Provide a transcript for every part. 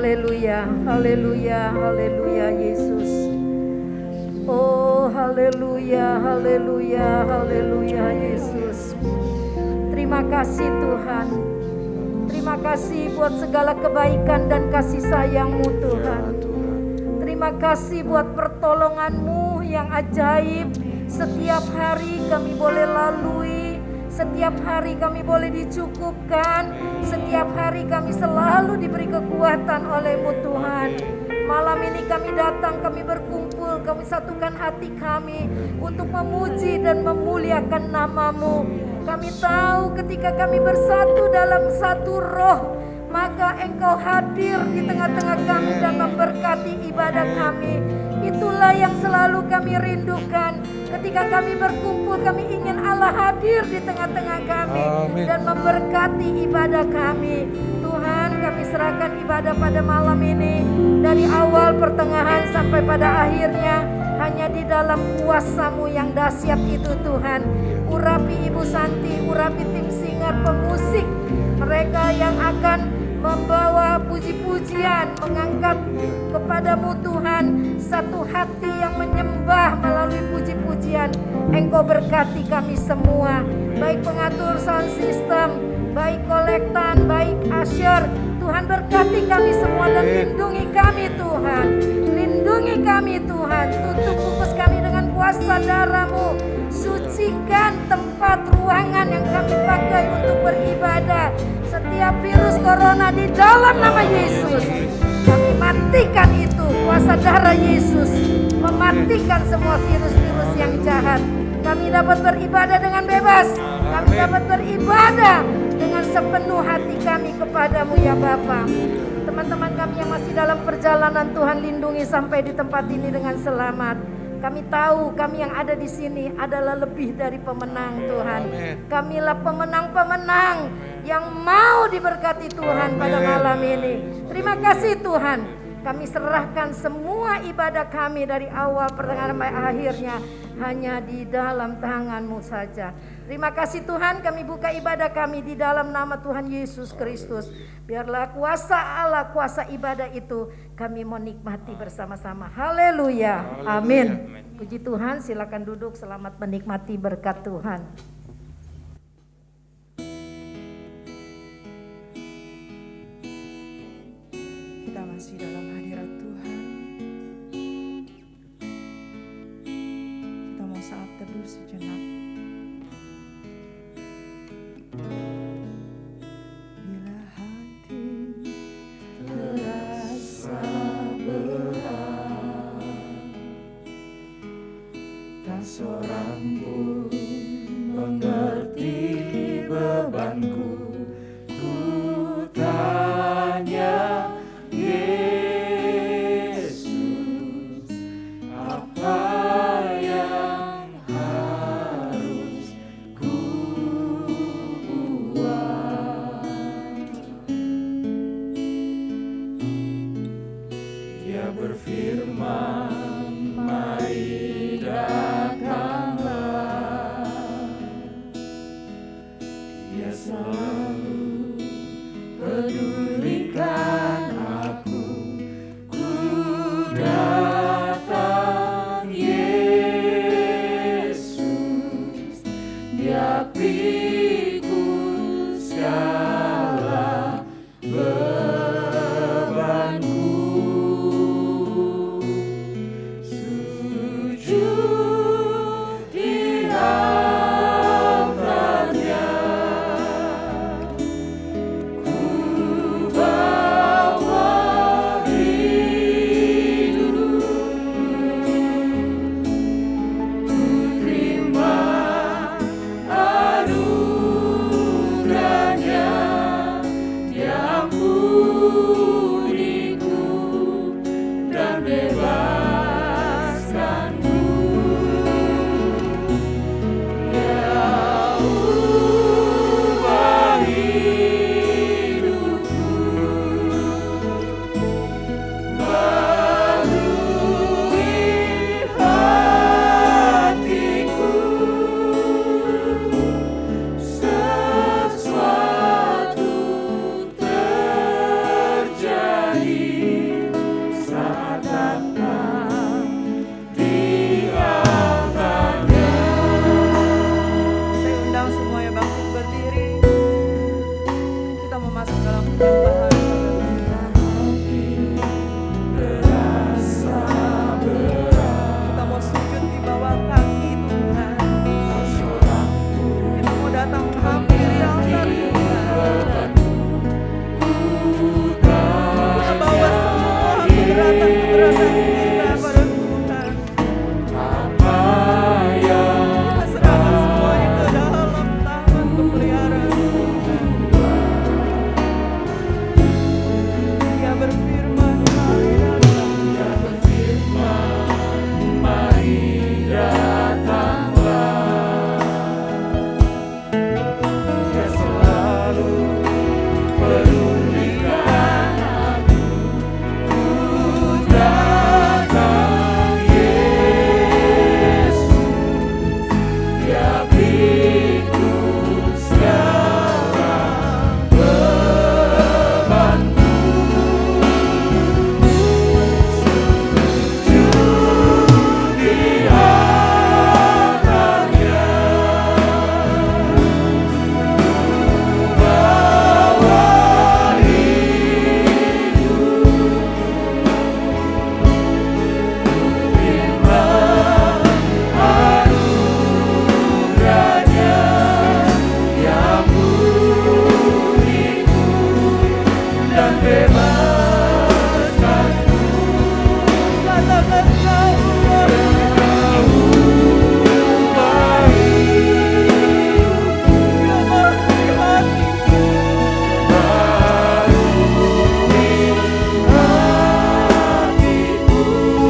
Haleluya, haleluya, haleluya Yesus. Oh haleluya, haleluya, haleluya Yesus. Terima kasih Tuhan. Terima kasih buat segala kebaikan dan kasih sayang-Mu Tuhan. Terima kasih buat pertolongan-Mu yang ajaib. Setiap hari kami boleh lalui, Setiap hari kami boleh dicukupkan. Setiap hari kami selalu diberi kekuatan oleh-Mu Tuhan. Malam ini kami datang, kami berkumpul, kami satukan hati kami untuk memuji dan memuliakan nama-Mu. Kami tahu ketika kami bersatu dalam satu roh, maka Engkau hadir di tengah-tengah kami dan memberkati ibadah kami. Itulah yang selalu kami rindukan. Ketika kami berkumpul, kami ingin Allah hadir di tengah-tengah kami. Amin. Dan memberkati ibadah kami. Tuhan, kami serahkan ibadah pada malam ini, dari awal, pertengahan, sampai pada akhirnya, hanya di dalam kuasa-Mu yang dahsyat itu Tuhan. Urapi Ibu Santi, urapi tim singer, pemusik, mereka yang akan membawa puji-pujian, mengangkat kepadamu Tuhan, satu hati yang menyembah melalui puji-pujian. Engkau berkati kami semua, baik pengatur sound system, baik kolektan, baik usher. Tuhan berkati kami semua dan lindungi kami Tuhan. Lindungi kami Tuhan, tutup bungkus kami dengan kuasa darah-Mu. Sucikan tempat ruangan yang kami pakai untuk beribadah. Setiap virus corona di dalam nama Yesus, kami matikan itu. Kuasa darah Yesus mematikan semua virus-virus yang jahat. Kami dapat beribadah dengan bebas. Kami dapat beribadah dengan sepenuh hati kami kepadamu ya Bapa. Teman-teman kami yang masih dalam perjalanan, Tuhan lindungi sampai di tempat ini dengan selamat. Kami tahu kami yang ada di sini adalah lebih dari pemenang Tuhan. Kamilah pemenang-pemenang yang mau diberkati Tuhan pada malam ini. Terima kasih Tuhan. Kami serahkan semua ibadah kami dari awal pertengahan sampai akhirnya hanya di dalam tangan-Mu saja. Terima kasih Tuhan, kami buka ibadah kami di dalam nama Tuhan Yesus Kristus. Biarlah kuasa Allah, kuasa ibadah itu kami mau nikmati bersama-sama. Haleluya. Amin. Puji Tuhan, silakan duduk, selamat menikmati berkat Tuhan. Kita masih dalam hadirat Tuhan. Kita mau saat teduh sejenak. Bila hati terasa berat, tak seorang pun mengerti bebanku. Ku tanya Yesus, apa yang harus ku buat? Dia berfirman, mari datanglah. Dia selalu pedulikan aku. Ku datang Yesus, Dia pikul segala bebanku. serahkan kita pada Tuhan. apa yang Kita serahkan semuanya ke dalam tangan pemeliharaan Tuhan. Dia berfirman, mari datang. Dia berfirman, mari datanglah. Dia selalu pedulikan aku. Ku datang Yesus, Dia pikul segala bebanku. Sujud di hadapannya, bawa firman anugerahnya yang beriku dan bebaskanku. Katakan kau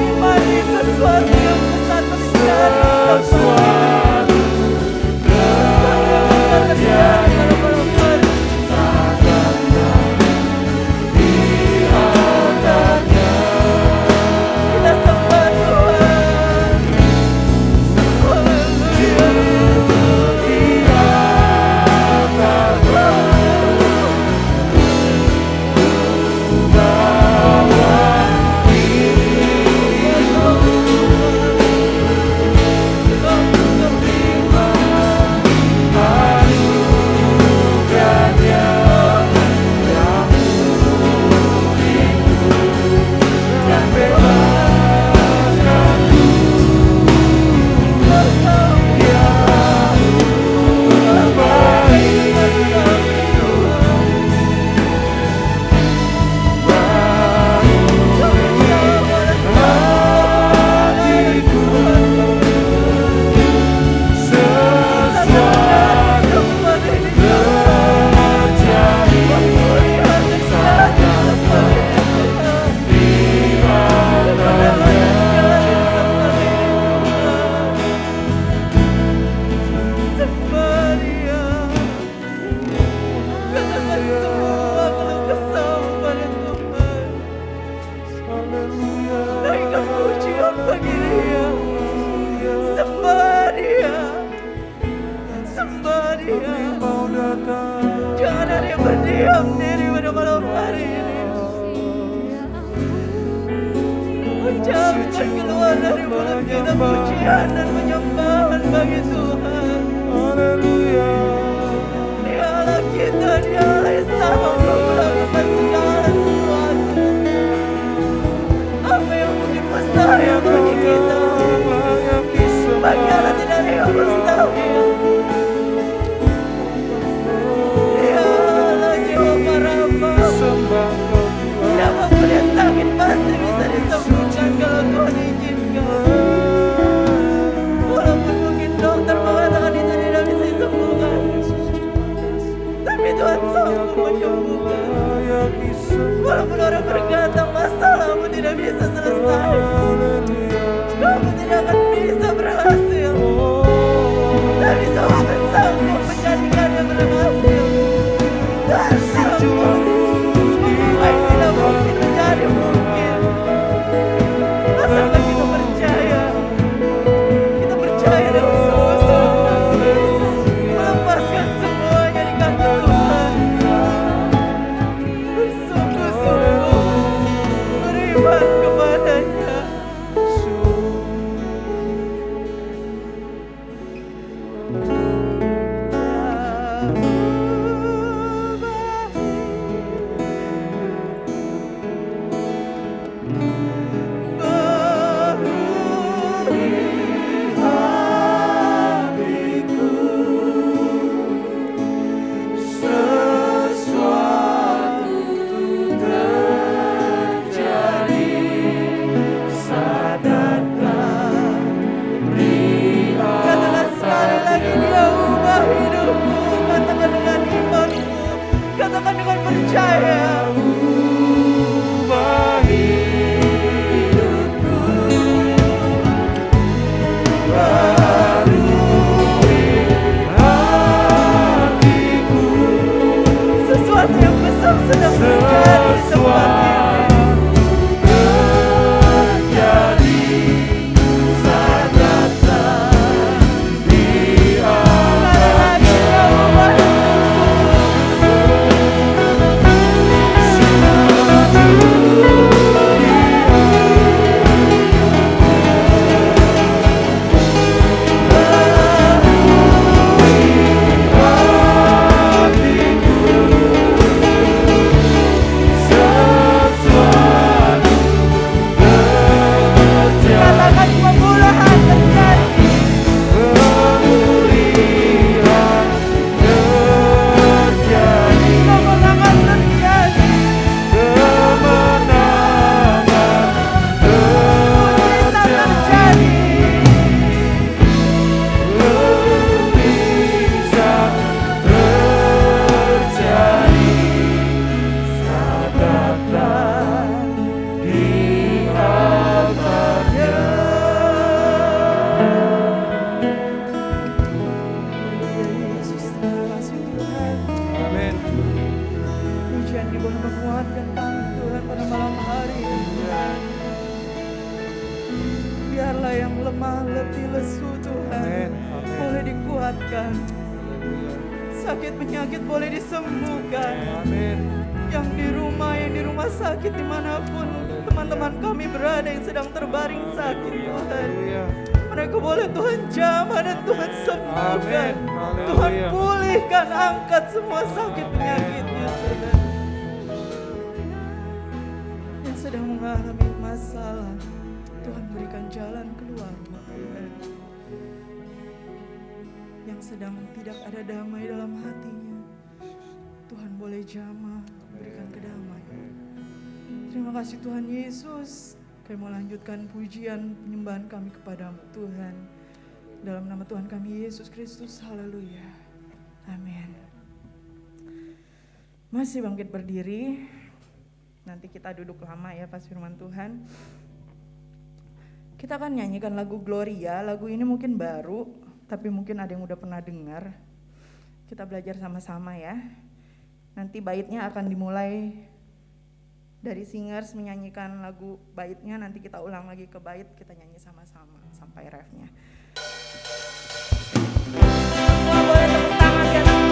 imani sesuatu yang besar terjadi. Sesuatu terjadi di hadapannya. Kita sembah Tuhan. Haleluya. Jangan ada yang berdiam diri pada malam hari ini. Ucapkan keluar dari mulut kita pujian dan penyembahan bagi Tuhan. Dialah kita, dialah yang sanggup melakukan segala sesuatu. Apa yang mungkin mustahil bagi kita, bagi Allah tidak ada yang mustahil. Dialah Jehovah Rafa. Siapapun yang sakit pasti bisa disembuhkan kalau Tuhan izinkan. Walaupun mungkin dokter mengatakan itu tidak bisa disembuhkan, tapi Tuhan sanggup menyembuhkan. Walaupun orang berkata masalahmu tidak bisa selesai, kamu tidak akan bisa berhasil, tapi Tuhan sanggup menjadikannya berhasil. Tuhan sanggup mengubah yang tidak mungkin menjadi mungkin. Asalkan kita percaya dengan sungguh-sungguh, melepaskan semuanya di kaki Tuhan, bersungguh-sungguh beriman kepadanya. letih lesu Tuhan boleh dikuatkan. Sakit penyakit boleh disembuhkan. Yang di rumah sakit dimanapun teman-teman kami berada yang sedang terbaring sakit Tuhan, mereka boleh Tuhan jamah dan Tuhan sembuhkan. Tuhan pulihkan, angkat semua sakit penyakitnya Tuhan. Yang sedang mengalami masalah, Tuhan berikan jalan keluar Tuhan. Yang sedang tidak ada damai dalam hatinya, Tuhan boleh jamah, berikan kedamaian. Terima kasih Tuhan Yesus. Kami mau lanjutkan pujian penyembahan kami kepadamu Tuhan. Dalam nama Tuhan kami Yesus Kristus, haleluya. Amin. Masih bangkit berdiri. Nanti kita duduk lama ya pas firman Tuhan. Kita akan nyanyikan lagu Gloria. Lagu ini mungkin baru, tapi mungkin ada yang udah pernah dengar. Kita belajar sama-sama ya. Nanti baitnya akan dimulai dari singers menyanyikan lagu baitnya, nanti kita ulang lagi ke bait, kita nyanyi sama-sama sampai refnya. Semua boleh tepuk tangan ya Gloria,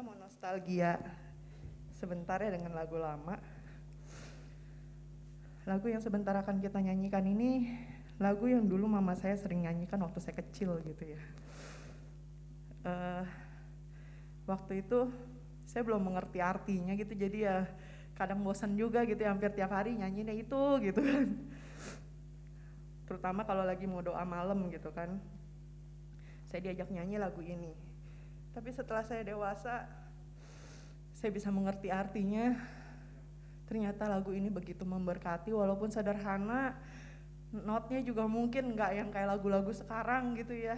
kita mau nostalgia sebentar ya dengan lagu lama. Lagu yang sebentar akan kita nyanyikan ini lagu yang dulu mama saya sering nyanyikan waktu saya kecil gitu ya. Waktu itu saya belum mengerti artinya gitu, jadi ya kadang bosan juga gitu ya, hampir tiap hari nyanyinya itu gitu kan. Terutama kalau lagi mau doa malam gitu kan, saya diajak nyanyi lagu ini. Tapi setelah saya dewasa, saya bisa mengerti artinya. Ternyata lagu ini begitu memberkati, walaupun sederhana, notnya juga mungkin nggak yang kayak lagu-lagu sekarang gitu ya.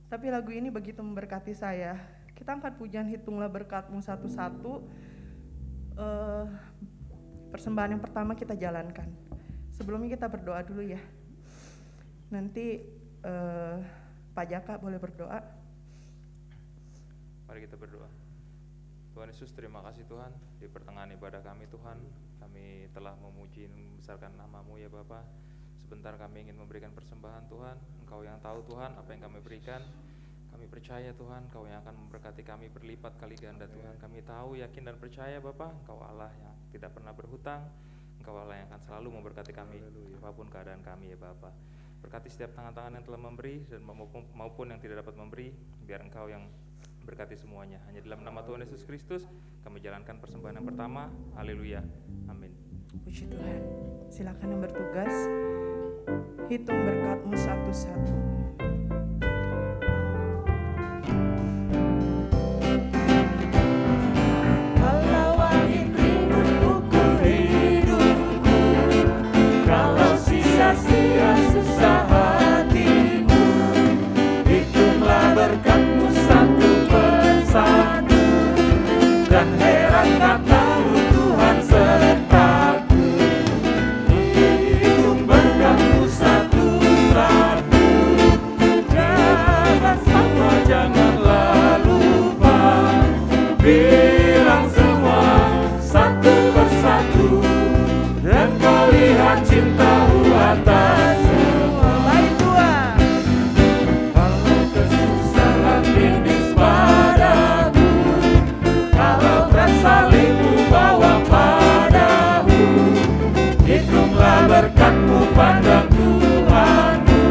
Tapi lagu ini begitu memberkati saya. Kita angkat pujian Hitunglah Berkat-Mu satu-satu. Persembahan yang pertama kita jalankan. Sebelumnya kita berdoa dulu ya. Nanti Pak Jaka boleh berdoa. Mari kita berdoa. Tuhan Yesus, terima kasih Tuhan, di pertengahan ibadah kami Tuhan, kami telah memuji dan membesarkan nama-Mu ya Bapa. Sebentar kami ingin memberikan persembahan Tuhan, Engkau yang tahu Tuhan apa yang kami berikan. Kami percaya Tuhan, Engkau yang akan memberkati kami berlipat kali ganda Tuhan. Kami tahu, yakin dan percaya Bapa, Engkau Allah yang tidak pernah berhutang, Engkau Allah yang akan selalu memberkati kami, apapun keadaan kami ya Bapa. Berkati setiap tangan-tangan yang telah memberi dan maupun yang tidak dapat memberi, biar Engkau yang berkati semuanya. Hanya dalam nama Tuhan Yesus Kristus kami jalankan persembahan yang pertama. Haleluya. Amin. Puji Tuhan. Silakan yang bertugas hitung berkat-Mu satu-satu. Kalau angin ribut pukul hidupku, kalau sia-sia susah hatimu, hitunglah berkat-Mu satu persatu, dan heran tak tahu Tuhan sertaku. Hitung berkat-Mu satu-satu, jangan sama janganlah lupa, bilang semua satu persatu, dan kau lihat cinta-Mu atas semua. Baik Tuhan. Kalau kesusahan rintis padamu, kalau berat salib-Mu bawa padamu, hitunglah berkat-Mu pandang Tuhan-Mu,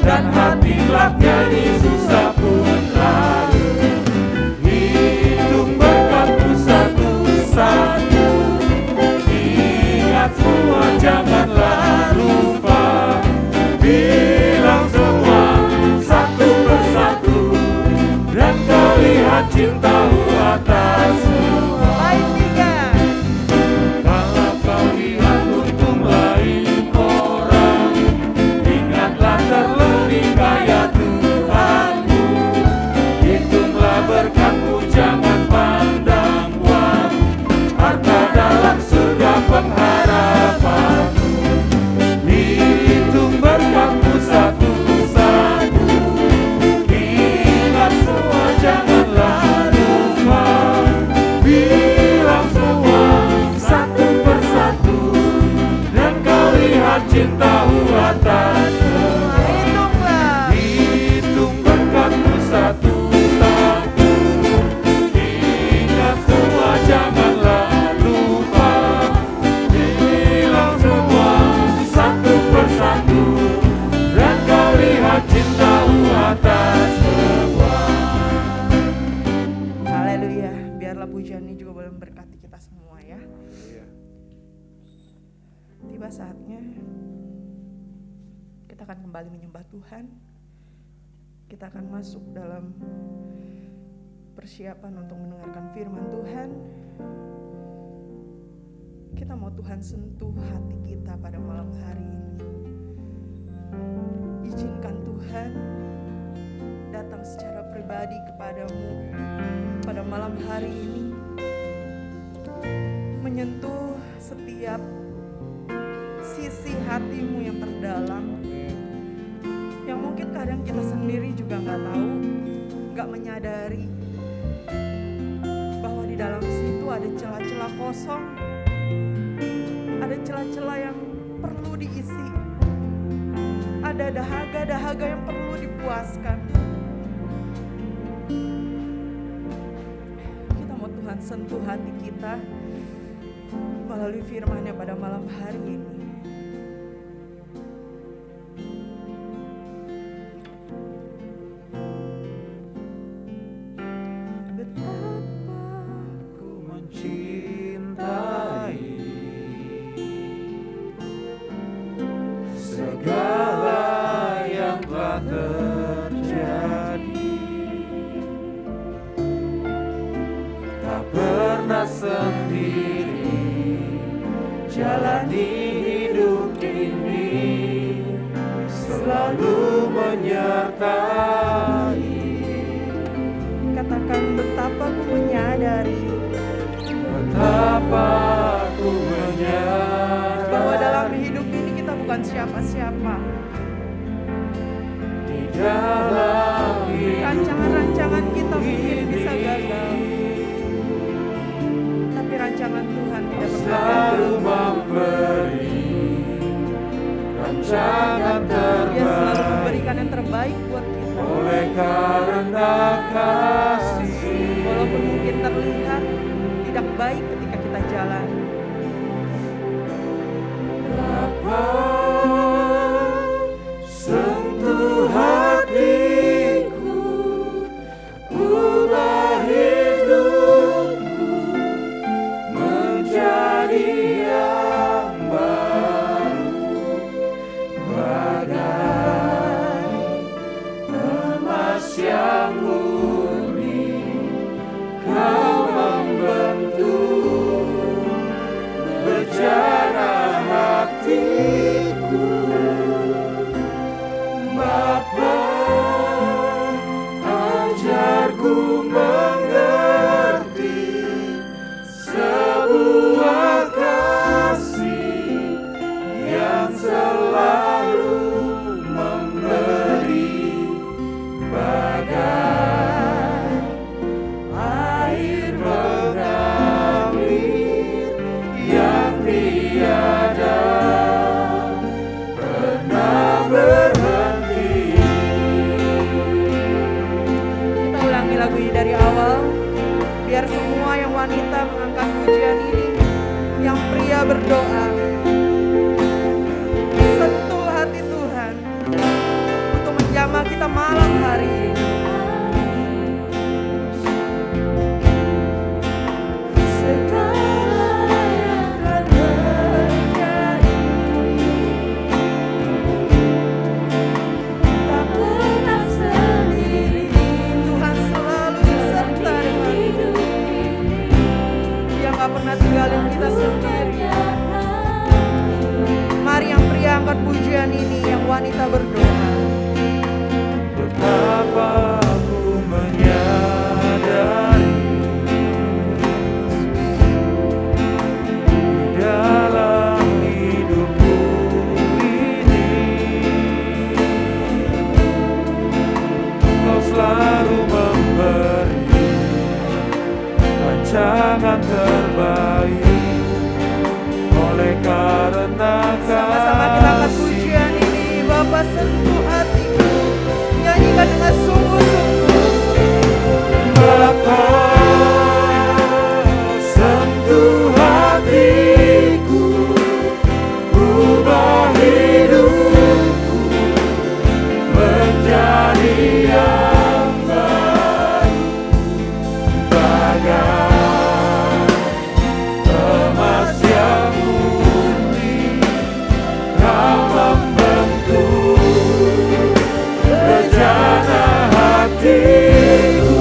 dan hatilah nyanyi susah pun lalu. Hitung berkat-Mu satu-satu, ingat semua janganlah lupa, bilang semua satu persatu, dan kau lihat cinta-Mu atas semua. Baik tiga. Kalau kau lihat untung lain orang, ingatlah terlebih kaya Tuhan-Mu. Hitunglah berkat-Mu jangan pandang uang, harta dalam surga pengharapan-Mu. Hitung berkat-Mu satu-satu, ingat semua janganlah lupa, bilang semua satu persatu, dan kau lihat cinta-Mu atas semua. Hitunglah. Hitung berkat-Mu satu-satu, ingat semua janganlah lupa, bilang semua satu persatu, dan kau lihat cinta-Mu atas semua. Haleluya. Biarlah pujian ini juga boleh memberkati kita semua ya. Tiba saatnya kita akan kembali menyembah Tuhan. Kita akan masuk dalam persiapan untuk mendengarkan firman Tuhan. Kita mau Tuhan sentuh hati kita pada malam hari ini. Izinkan Tuhan datang secara pribadi kepadamu pada malam hari ini, menyentuh setiap sisi hatimu yang terdalam, yang mungkin kadang kita sendiri juga nggak tahu, nggak menyadari bahwa di dalam situ ada celah-celah kosong, ada celah-celah yang perlu diisi, ada dahaga-dahaga yang perlu dipuaskan. Tuhan sentuh hati kita melalui firman-Nya pada malam hari ini. Jalani hidup ini selalu menyertai. Katakan betapa ku menyadari, betapa ku menyadari bahwa dalam hidup ini kita bukan siapa-siapa. Di dalam hidup Rancangan-rancangan kita mungkin bisa gagal, tapi rancangan Tuhan tidak pernah selalu gagal. memberi rancangan Dia selalu terbaik. memberikan yang terbaik buat kita. Oleh karena kasih, Walaupun mungkin terlihat tidak baik ketika kita jalan, Bapa, sentuh hatiku, ubah hidupku menjadi yang baru, bagai emas yang murni. Kau membentuk bejana hatiku, Bapa, ajarku mengerti sebuah kasih yang selalu memberi, bagai air mengalir yang tiada pernah berhenti. kita ulangi lagu ini dari awal. Biar semua yang wanita mengangkat pujian ini, yang pria berdoa. Sentuh hati Tuhan untuk menjamah kita malam hari ini. Tuhan selalu beserta dengan kita. Dia gak pernah tinggalin kita sendiri. Mari yang pria angkat pujian ini, yang wanita berdoa. Betapa aku menyadari di dalam hidupku ini, Kau selalu memberi rancangan terbaik. Oleh karena Sama-sama kita angkat pujian ini. Bapa, sentuh hatiku, nyanyikan dengan sungguh-sungguh. Bapa, sentuh hatiku, ubah hidupku menjadi yang baru, bagai emas yang murni. Kau membentuk bejana hatiku,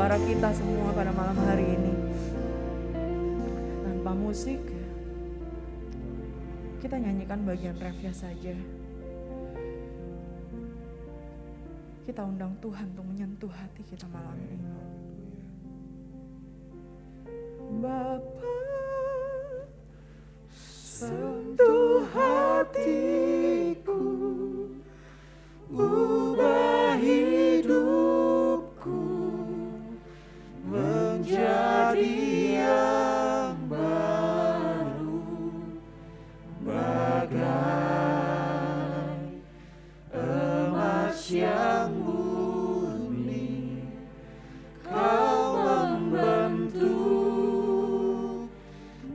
suara kita semua pada malam hari ini. Tanpa musik, kita nyanyikan bagian refnya saja. Kita undang Tuhan untuk menyentuh hati kita malam ini. Bapa, sentuh hatiku, ubah hidupku menjadi yang baru, bagai emas yang murni. Kau membentuk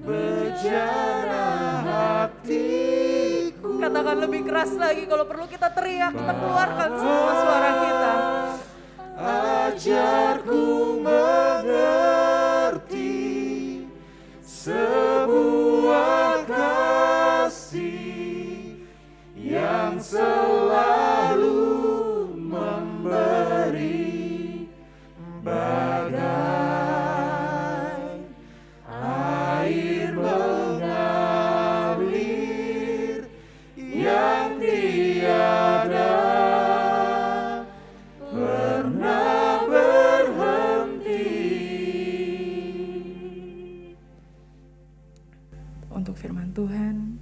bejana hatiku. Katakan lebih keras lagi, kalau perlu kita teriak, kita keluarkan semua suara kita. Ajarku mengerti sebuah kasih yang selalu memberi, bagai air mengalir yang tiada pernah berhenti. Untuk firman Tuhan,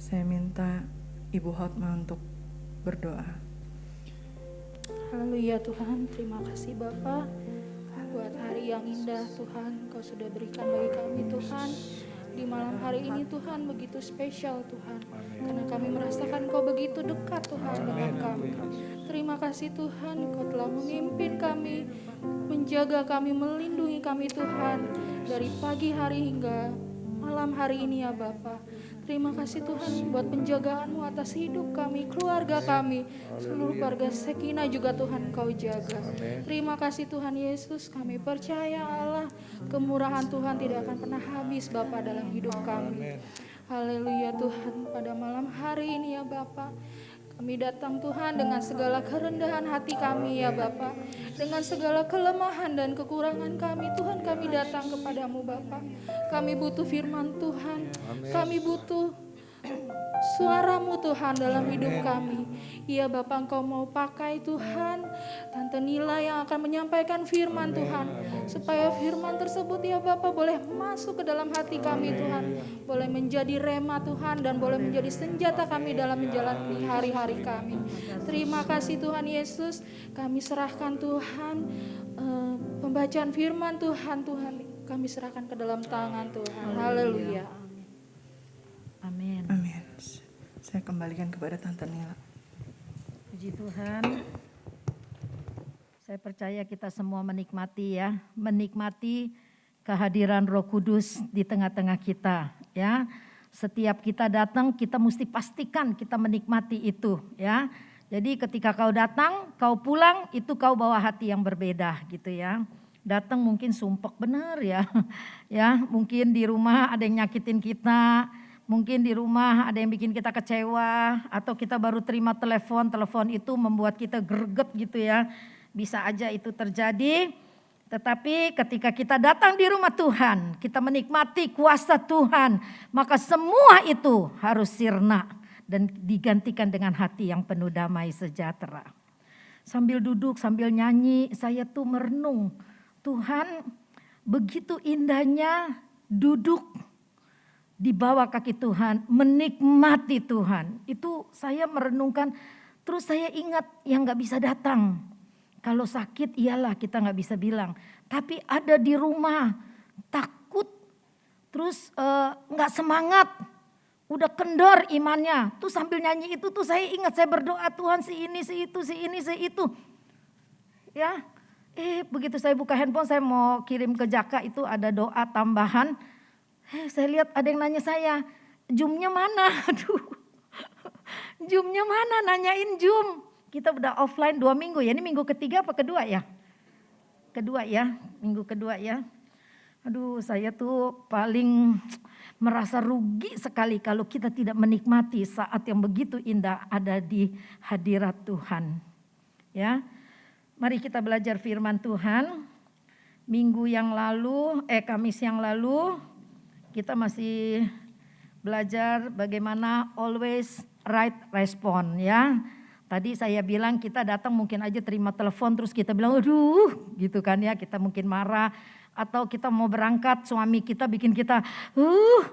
saya minta Ibu Hotma untuk berdoa. Haleluya Tuhan, terima kasih Bapa buat hari yang indah Tuhan Kau sudah berikan bagi kami Tuhan. Di malam hari ini Tuhan begitu spesial Tuhan, karena kami merasakan Kau begitu dekat Tuhan dengan kami. Terima kasih Tuhan, Kau telah memimpin kami, menjaga kami, melindungi kami Tuhan, dari pagi hari hingga malam hari ini ya Bapa. Terima kasih Tuhan buat penjagaan-Mu atas hidup kami, keluarga kami, seluruh keluarga Sekina juga Tuhan Kau jaga. Terima kasih Tuhan Yesus, kami percaya Allah, kemurahan Tuhan tidak akan pernah habis Bapa dalam hidup kami. Haleluya Tuhan, pada malam hari ini ya Bapa, kami datang Tuhan dengan segala kerendahan hati kami ya Bapa, dengan segala kelemahan dan kekurangan kami Tuhan, kami datang kepadamu Bapa. Kami butuh firman Tuhan, kami butuh suara-Mu Tuhan dalam hidup kami. Iya Bapa, Engkau mau pakai Tuhan Tante Nila yang akan menyampaikan firman Tuhan, supaya firman tersebut ya Bapa boleh masuk ke dalam hati kami Tuhan, boleh menjadi rema Tuhan, dan boleh menjadi senjata kami dalam menjalani hari-hari kami. Terima kasih Tuhan Yesus, kami serahkan Tuhan pembacaan firman Tuhan, kami serahkan ke dalam tangan Tuhan. Haleluya. Amin. Amin. Saya kembalikan kepada Tante Nila. Puji Tuhan. Saya percaya kita semua menikmati ya, menikmati kehadiran Roh Kudus di tengah-tengah kita ya. Setiap kita datang kita mesti pastikan kita menikmati itu ya. Jadi ketika kau datang, kau pulang, itu kau bawa hati yang berbeda gitu ya. Datang mungkin sumpek benar ya. Ya, mungkin di rumah ada yang nyakitin kita. Mungkin di rumah ada yang bikin kita kecewa, atau kita baru terima telepon itu membuat kita greget gitu ya. Bisa aja itu terjadi, tetapi ketika kita datang di rumah Tuhan, kita menikmati kuasa Tuhan, maka semua itu harus sirna dan digantikan dengan hati yang penuh damai sejahtera. Sambil duduk, sambil nyanyi, saya tuh merenung, Tuhan begitu indahnya duduk di bawah kaki Tuhan, menikmati Tuhan. Itu saya merenungkan, terus saya ingat yang gak bisa datang. Kalau sakit iyalah kita gak bisa bilang. Tapi ada di rumah, takut, terus gak semangat, udah kendor imannya. Tuh sambil nyanyi itu tuh saya ingat, saya berdoa Tuhan si ini, si itu, si ini, si itu. Ya, begitu saya buka handphone, saya mau kirim ke Jaka, itu ada doa tambahan. Saya lihat ada yang nanya saya, Zoom-nya mana? Aduh, Zoom-nya mana? Nanyain Zoom. Kita udah offline 2 minggu ya, ini minggu ketiga apa kedua ya? Kedua ya, minggu kedua ya. Aduh, saya tuh paling merasa rugi sekali kalau kita tidak menikmati saat yang begitu indah ada di hadirat Tuhan. Ya, mari kita belajar firman Tuhan. Kamis yang lalu kita masih belajar bagaimana always right respond ya. Tadi saya bilang kita datang mungkin aja terima telepon terus kita bilang aduh gitu kan ya, kita mungkin marah. Atau kita mau berangkat suami kita bikin kita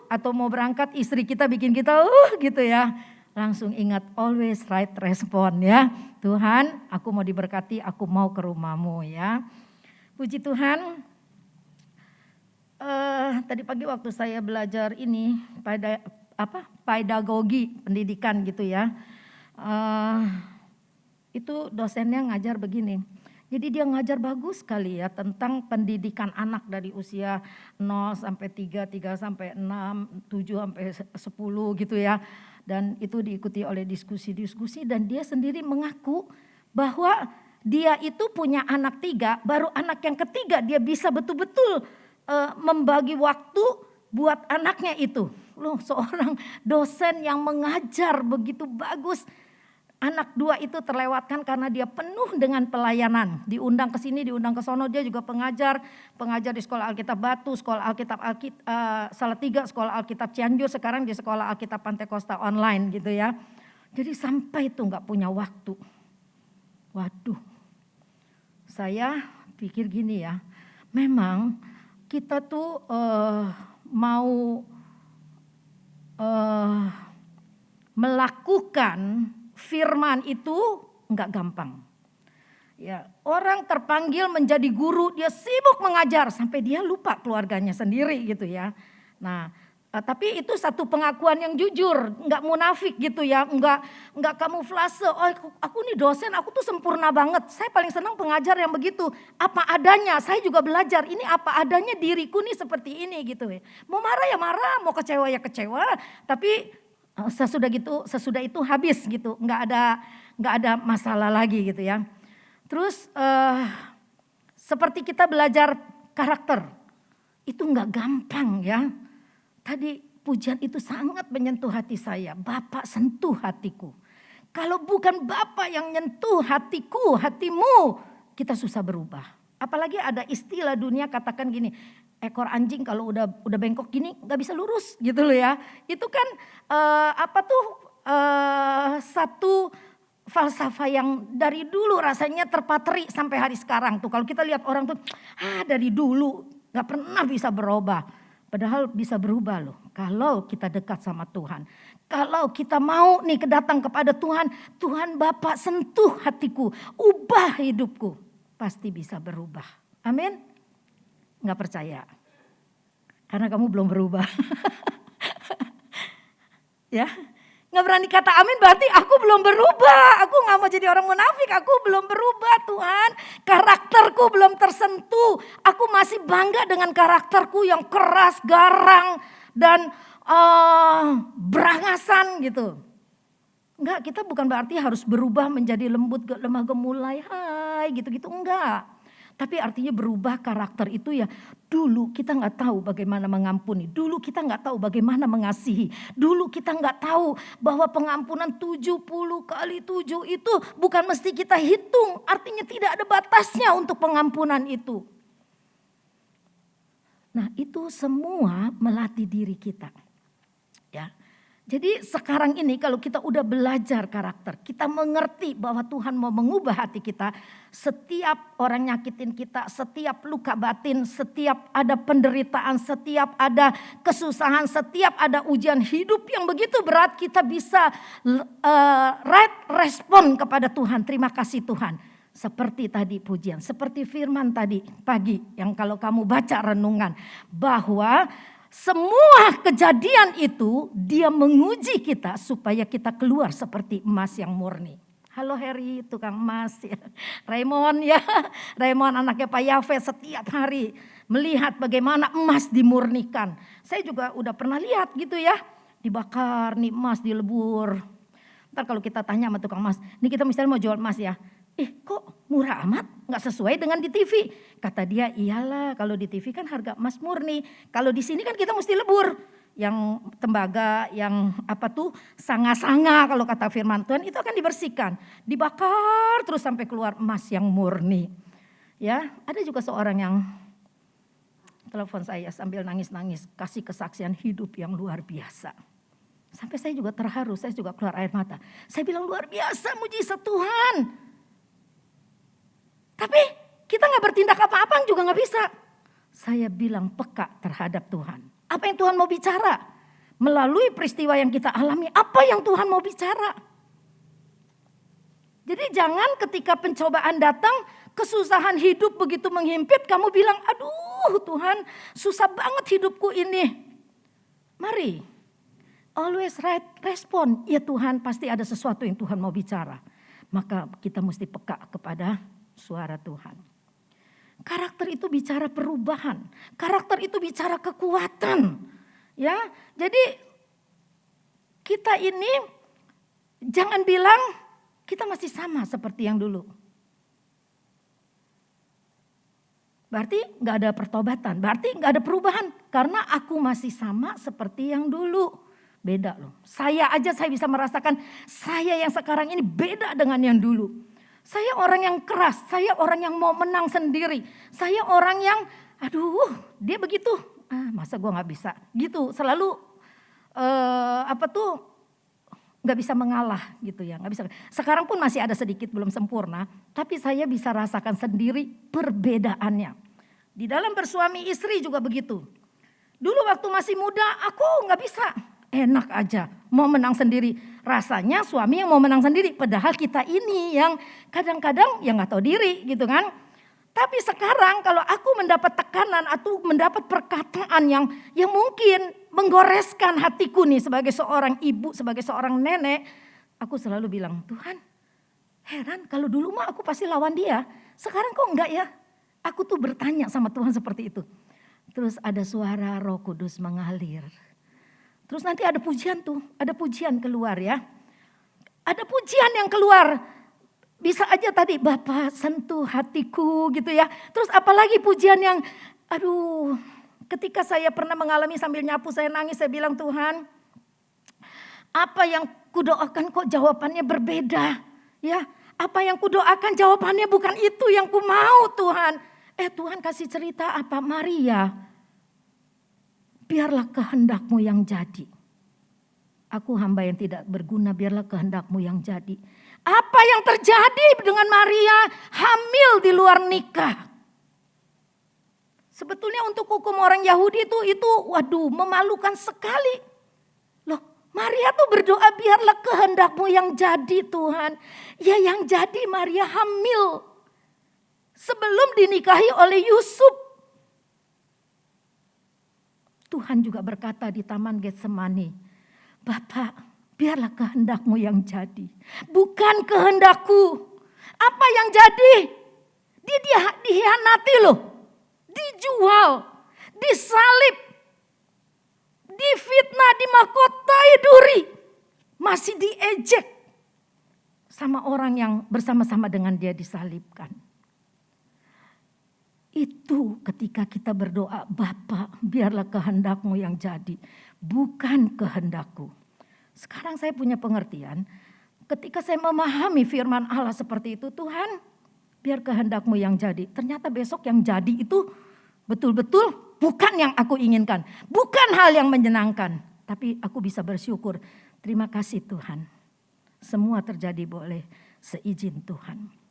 atau mau berangkat istri kita bikin kita gitu ya. Langsung ingat always right respond ya. Tuhan aku mau diberkati, aku mau ke rumahmu ya. Puji Tuhan. Tadi pagi waktu saya belajar ini pedagogi pendidikan gitu ya. Itu dosennya ngajar begini. Jadi dia ngajar bagus sekali ya tentang pendidikan anak dari usia 0 sampai 3, 3 sampai 6, 7 sampai 10 gitu ya. Dan itu diikuti oleh diskusi-diskusi dan dia sendiri mengaku bahwa dia itu punya anak 3, baru anak yang ketiga dia bisa betul-betul membagi waktu buat anaknya itu. Loh, seorang dosen yang mengajar begitu bagus. Anak 2 itu terlewatkan karena dia penuh dengan pelayanan. Diundang ke sini, diundang ke sono, dia juga pengajar di Sekolah Alkitab Batu, Sekolah Alkitab Salatiga, Sekolah Alkitab Cianjur, sekarang di Sekolah Alkitab Pantekosta online gitu ya. Jadi sampai itu gak punya waktu. Waduh, saya pikir gini ya, memang kita tuh mau melakukan firman itu enggak gampang. Ya, orang terpanggil menjadi guru, dia sibuk mengajar sampai dia lupa keluarganya sendiri gitu ya. Nah, tapi itu satu pengakuan yang jujur, enggak munafik gitu ya, enggak kamuflase. Oh, aku nih dosen, aku tuh sempurna banget. Saya paling senang pengajar yang begitu, apa adanya. Saya juga belajar, ini apa adanya diriku nih seperti ini gitu ya. Mau marah ya marah, mau kecewa ya kecewa, tapi sesudah itu habis gitu, nggak ada masalah lagi gitu ya. Terus seperti kita belajar karakter itu nggak gampang ya. Tadi pujian itu sangat menyentuh hati saya. Bapak sentuh hatiku. Kalau bukan Bapak yang nyentuh hatiku, hatimu, kita susah berubah. Apalagi ada istilah dunia katakan gini, ekor anjing kalau udah bengkok gini nggak bisa lurus gitu loh ya. Itu kan satu falsafah yang dari dulu rasanya terpatri sampai hari sekarang tuh. Kalau kita lihat orang tuh dari dulu nggak pernah bisa berubah. Padahal bisa berubah loh kalau kita dekat sama Tuhan. Kalau kita mau nih datang kepada Tuhan, Tuhan Bapa sentuh hatiku, ubah hidupku. Pasti bisa berubah. Amin. Nggak percaya. Karena kamu belum berubah. Ya, nggak berani kata amin berarti aku belum berubah. Aku nggak mau jadi orang munafik. Aku belum berubah Tuhan. Karakterku belum tersentuh. Aku masih bangga dengan karakterku yang keras, garang dan berangasan gitu. Enggak, kita bukan berarti harus berubah menjadi lembut, lemah gemulai, gitu-gitu enggak. Tapi artinya berubah karakter itu ya, dulu kita nggak tahu bagaimana mengampuni, dulu kita nggak tahu bagaimana mengasihi, dulu kita nggak tahu bahwa pengampunan 70 kali 7 itu bukan mesti kita hitung, artinya tidak ada batasnya untuk pengampunan itu. Nah itu semua melatih diri kita. Ya. Jadi sekarang ini kalau kita udah belajar karakter, kita mengerti bahwa Tuhan mau mengubah hati kita. Setiap orang nyakitin kita, setiap luka batin, setiap ada penderitaan, setiap ada kesusahan, setiap ada ujian hidup yang begitu berat, kita bisa right respon kepada Tuhan. Terima kasih Tuhan. Seperti tadi pujian, seperti firman tadi pagi yang kalau kamu baca renungan bahwa semua kejadian itu dia menguji kita supaya kita keluar seperti emas yang murni. Halo Heri, tukang emas ya. Raymond ya, Raymond anaknya Pak Yafet setiap hari melihat bagaimana emas dimurnikan. Saya juga udah pernah lihat gitu ya, dibakar nih emas dilebur. Ntar kalau kita tanya sama tukang emas, ini kita misalnya mau jual emas ya. Kok murah amat, gak sesuai dengan di TV. Kata dia, iyalah kalau di TV kan harga emas murni. Kalau di sini kan kita mesti lebur. Yang tembaga, yang sanga-sanga kalau kata firman Tuhan itu akan dibersihkan. Dibakar terus sampai keluar emas yang murni. Ya, ada juga seorang yang telepon saya sambil nangis-nangis, kasih kesaksian hidup yang luar biasa. Sampai saya juga terharu, saya juga keluar air mata. Saya bilang luar biasa mujizat Tuhan. Tapi kita gak bertindak apa-apa juga gak bisa. Saya bilang peka terhadap Tuhan. Apa yang Tuhan mau bicara? Melalui peristiwa yang kita alami, apa yang Tuhan mau bicara? Jadi jangan ketika pencobaan datang, kesusahan hidup begitu menghimpit, kamu bilang, aduh Tuhan susah banget hidupku ini. Mari, always right respon. Ya Tuhan, pasti ada sesuatu yang Tuhan mau bicara. Maka kita mesti peka kepada suara Tuhan. Karakter itu bicara perubahan. Karakter itu bicara kekuatan. Ya, jadi kita ini jangan bilang kita masih sama seperti yang dulu. Berarti gak ada pertobatan, berarti gak ada perubahan. Karena aku masih sama seperti yang dulu. Beda loh. Saya aja saya bisa merasakan saya yang sekarang ini beda dengan yang dulu. Saya orang yang keras, saya orang yang mau menang sendiri. Saya orang yang aduh dia begitu, masa gue gak bisa gitu. Selalu gak bisa mengalah gitu ya. Gak bisa. Sekarang pun masih ada sedikit belum sempurna. Tapi saya bisa rasakan sendiri perbedaannya. Di dalam bersuami istri juga begitu. Dulu waktu masih muda aku gak bisa. Enak aja mau menang sendiri. Rasanya suami yang mau menang sendiri. Padahal kita ini yang kadang-kadang yang gak tahu diri gitu kan. Tapi sekarang kalau aku mendapat tekanan atau mendapat perkataan yang mungkin menggoreskan hatiku nih sebagai seorang ibu, sebagai seorang nenek. Aku selalu bilang, Tuhan heran kalau dulu mah aku pasti lawan dia. Sekarang kok enggak ya? Aku tuh bertanya sama Tuhan seperti itu. Terus ada suara Roh Kudus mengalir. Terus nanti ada pujian tuh, ada pujian keluar ya. Ada pujian yang keluar. Bisa aja tadi Bapa sentuh hatiku gitu ya. Terus apalagi pujian yang aduh ketika saya pernah mengalami sambil nyapu saya nangis saya bilang Tuhan apa yang kudoakan kok jawabannya berbeda ya. Apa yang kudoakan jawabannya bukan itu yang ku mau Tuhan. Tuhan kasih cerita apa Maria. Biarlah kehendak-Mu yang jadi. Aku hamba yang tidak berguna, biarlah kehendak-Mu yang jadi. Apa yang terjadi dengan Maria hamil di luar nikah? Sebetulnya untuk hukum orang Yahudi itu waduh memalukan sekali. Loh Maria tuh berdoa biarlah kehendak-Mu yang jadi Tuhan. Ya yang jadi Maria hamil. Sebelum dinikahi oleh Yusuf. Tuhan juga berkata di Taman Getsemani, Bapak biarlah kehendak-Mu yang jadi. Bukan kehendakku. Apa yang jadi? Dia dihianati loh. Dijual. Disalib. Difitnah, dimahkotai duri. Masih diejek. Sama orang yang bersama-sama dengan dia disalibkan. Itu ketika kita berdoa, Bapa biarlah kehendak-Mu yang jadi. Bukan kehendakku. Sekarang saya punya pengertian. Ketika saya memahami firman Allah seperti itu. Tuhan biar kehendak-Mu yang jadi. Ternyata besok yang jadi itu betul-betul bukan yang aku inginkan. Bukan hal yang menyenangkan. Tapi aku bisa bersyukur. Terima kasih Tuhan. Semua terjadi boleh seizin Tuhan.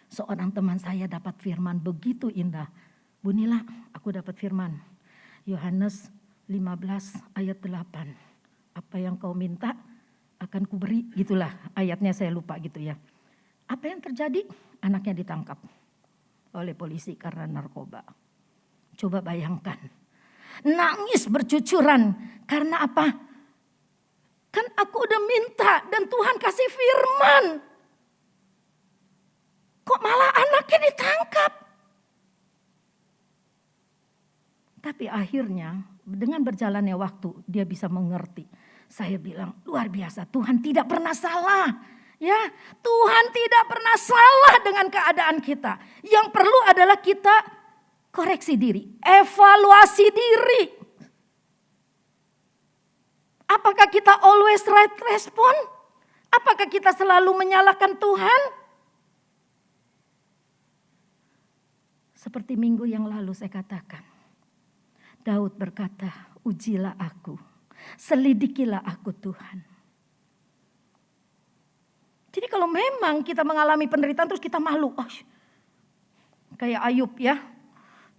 Seorang teman saya dapat firman begitu indah. Bunila, aku dapat firman. Yohanes 15 ayat 8. Apa yang kau minta akan kuberi. Gitulah ayatnya saya lupa gitu ya. Apa yang terjadi? Anaknya ditangkap oleh polisi karena narkoba. Coba bayangkan. Nangis bercucuran. Karena apa? Kan aku udah minta dan Tuhan kasih firman. Kok malah anaknya ditangkap? Tapi akhirnya dengan berjalannya waktu dia bisa mengerti. Saya bilang luar biasa Tuhan tidak pernah salah. Ya, Tuhan tidak pernah salah dengan keadaan kita. Yang perlu adalah kita koreksi diri, evaluasi diri. Apakah kita always right respon? Apakah kita selalu menyalahkan Tuhan? Seperti minggu yang lalu saya katakan, Daud berkata, ujilah aku, selidikilah aku Tuhan. Jadi kalau memang kita mengalami penderitaan terus kita malu. Kayak Ayub ya,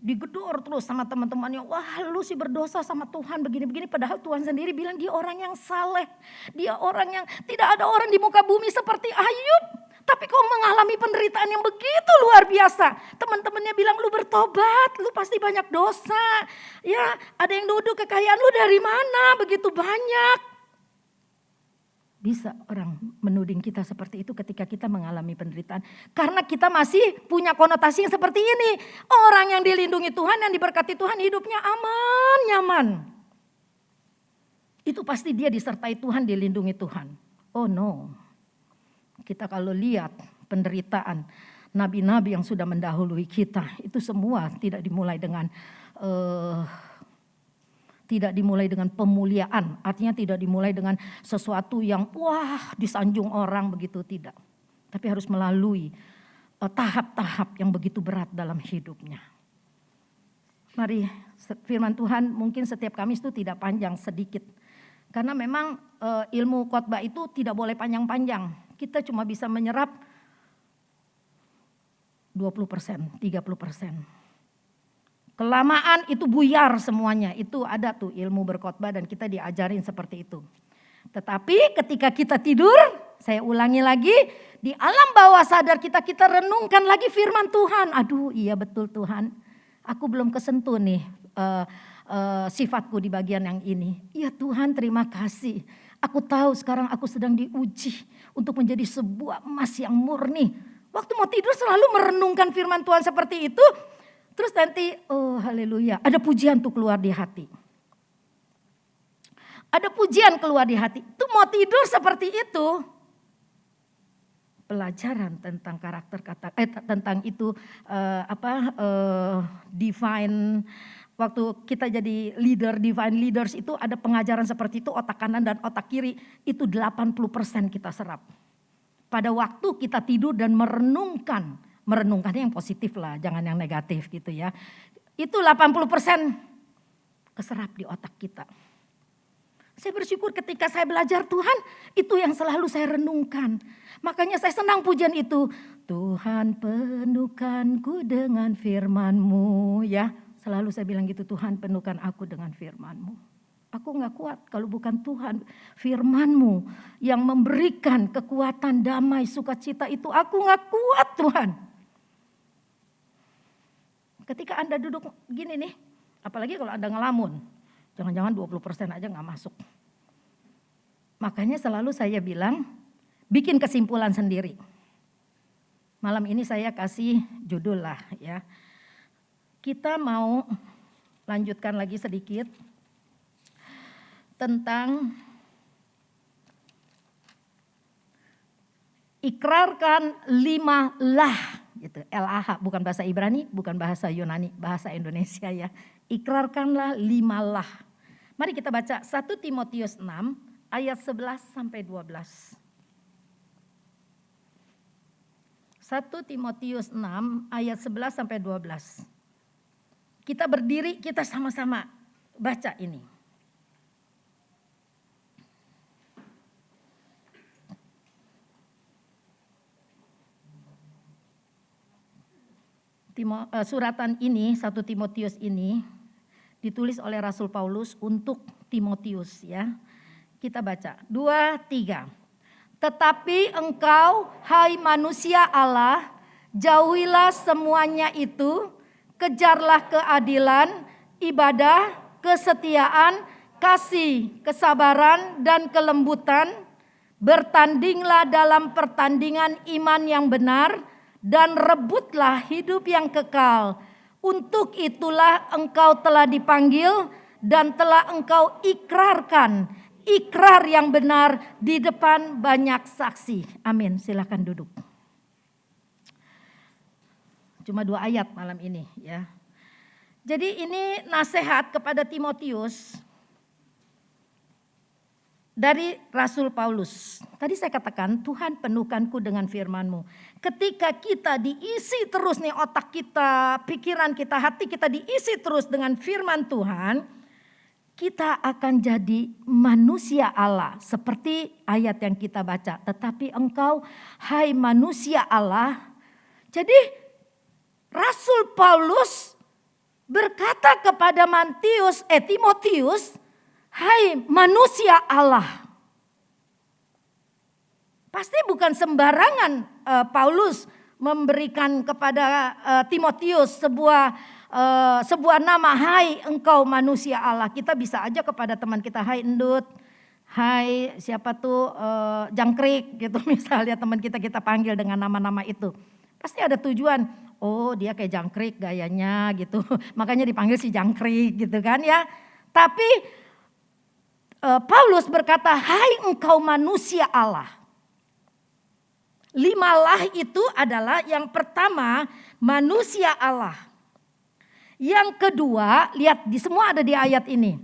digedor terus sama teman-temannya. Wah lu sih berdosa sama Tuhan begini-begini. Padahal Tuhan sendiri bilang dia orang yang saleh. Dia orang yang tidak ada orang di muka bumi seperti Ayub. Tapi kau mengalami penderitaan yang begitu luar biasa. Teman-temannya bilang lu bertobat, lu pasti banyak dosa. Ya ada yang nuduh kekayaan lu dari mana begitu banyak. Bisa orang menuding kita seperti itu ketika kita mengalami penderitaan. Karena kita masih punya konotasi yang seperti ini. Orang yang dilindungi Tuhan, yang diberkati Tuhan hidupnya aman, nyaman. Itu pasti dia disertai Tuhan, dilindungi Tuhan. Oh no. Kita kalau lihat penderitaan nabi-nabi yang sudah mendahului kita. Itu semua tidak dimulai dengan pemuliaan, artinya tidak dimulai dengan sesuatu yang wah disanjung orang begitu, tidak. Tapi harus melalui tahap-tahap yang begitu berat dalam hidupnya. Mari firman Tuhan mungkin setiap Kamis itu tidak panjang, sedikit. Karena memang ilmu khotbah itu tidak boleh panjang-panjang. Kita cuma bisa menyerap 20%, 30%. Kelamaan itu buyar semuanya. Itu ada tuh ilmu berkhotbah dan kita diajarin seperti itu. Tetapi ketika kita tidur, saya ulangi lagi, di alam bawah sadar kita renungkan lagi firman Tuhan. Aduh iya betul Tuhan, aku belum kesentuh nih sifatku di bagian yang ini. Iya Tuhan terima kasih. Aku tahu sekarang aku sedang diuji untuk menjadi sebuah emas yang murni. Waktu mau tidur selalu merenungkan firman Tuhan seperti itu. Terus nanti, oh haleluya, ada pujian tuh keluar di hati. Ada pujian keluar di hati. Tuh mau tidur seperti itu. Pelajaran tentang karakter kata, tentang itu divine. Waktu kita jadi leader, divine leaders itu ada pengajaran seperti itu, otak kanan dan otak kiri. Itu 80% kita serap. Pada waktu kita tidur dan merenungkannya yang positif lah, jangan yang negatif gitu ya. Itu 80% keserap di otak kita. Saya bersyukur ketika saya belajar Tuhan, itu yang selalu saya renungkan. Makanya saya senang pujian itu. Tuhan penuhkanku dengan firman-Mu ya. Selalu saya bilang gitu, Tuhan penuhkan aku dengan firman-Mu. Aku gak kuat kalau bukan Tuhan, firman-Mu yang memberikan kekuatan, damai, sukacita itu. Aku gak kuat Tuhan. Ketika Anda duduk gini nih, apalagi kalau Anda ngelamun, jangan-jangan 20% aja gak masuk. Makanya selalu saya bilang, bikin kesimpulan sendiri. Malam ini saya kasih judul lah ya. Kita mau lanjutkan lagi sedikit tentang ikrarkan 5 lah gitu. LAH bukan bahasa Ibrani, bukan bahasa Yunani, bahasa Indonesia ya. Ikrarkanlah 5 lah. Mari kita baca 1 Timotius 6 ayat 11 sampai 12. 1 Timotius 6 ayat 11 sampai 12. Kita berdiri, kita sama-sama baca ini. Suratan ini, 1 Timotius ini ditulis oleh Rasul Paulus untuk Timotius ya. Kita baca 2, 3. Tetapi engkau hai manusia Allah, jauhilah semuanya itu, kejarlah keadilan, ibadah, kesetiaan, kasih, kesabaran dan kelembutan, bertandinglah dalam pertandingan iman yang benar, dan rebutlah hidup yang kekal. Untuk itulah engkau telah dipanggil dan telah engkau ikrarkan ikrar yang benar di depan banyak saksi. Amin. Silakan duduk. Cuma 2 ayat malam ini ya. Jadi ini nasihat kepada Timotius dari Rasul Paulus. Tadi saya katakan, Tuhan penuhkanku dengan firman-Mu. Ketika kita diisi terus nih otak kita, pikiran kita, hati kita diisi terus dengan firman Tuhan, kita akan jadi manusia Allah. Seperti ayat yang kita baca. Tetapi engkau, hai manusia Allah. Jadi Rasul Paulus berkata kepada Timotius, hai manusia Allah. Pasti bukan sembarangan Paulus memberikan kepada Timotius sebuah nama, hai engkau manusia Allah. Kita bisa aja kepada teman kita, hai endut, hai siapa tuh jangkrik gitu misalnya, teman kita panggil dengan nama-nama itu. Pasti ada tujuan. Oh dia kayak jangkrik gayanya gitu. Makanya dipanggil si jangkrik gitu kan ya. Tapi Paulus berkata, hai engkau manusia Allah. 5 lah itu adalah yang pertama manusia Allah. Yang kedua, lihat di semua ada di ayat ini.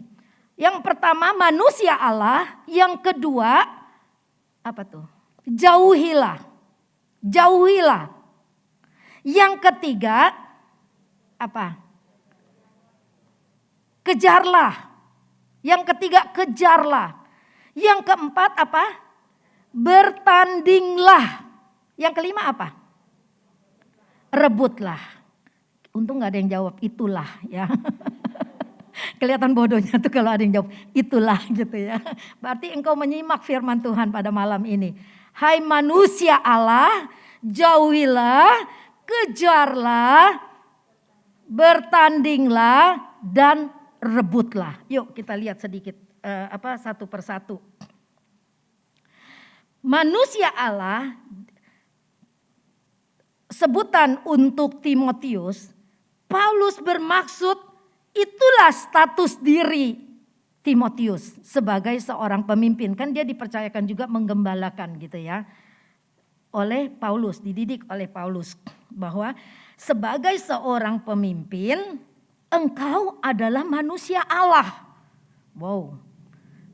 Yang pertama manusia Allah. Yang kedua apa tuh? Jauhilah. Jauhilah. Yang ketiga apa? Kejarlah. Yang ketiga kejarlah. Yang keempat apa? Bertandinglah. Yang kelima apa? Rebutlah. Untung gak ada yang jawab itulah ya. Kelihatan bodohnya tuh kalau ada yang jawab itulah gitu ya. Berarti engkau menyimak firman Tuhan pada malam ini. Hai manusia Allah, jauhilah, kejarlah, bertandinglah, dan rebutlah. Yuk kita lihat sedikit satu persatu. Manusia Allah, sebutan untuk Timotius, Paulus bermaksud itulah status diri Timotius sebagai seorang pemimpin. Kan dia dipercayakan juga menggembalakan gitu ya. Oleh Paulus, dididik oleh Paulus. Bahwa sebagai seorang pemimpin, engkau adalah manusia Allah. Wow.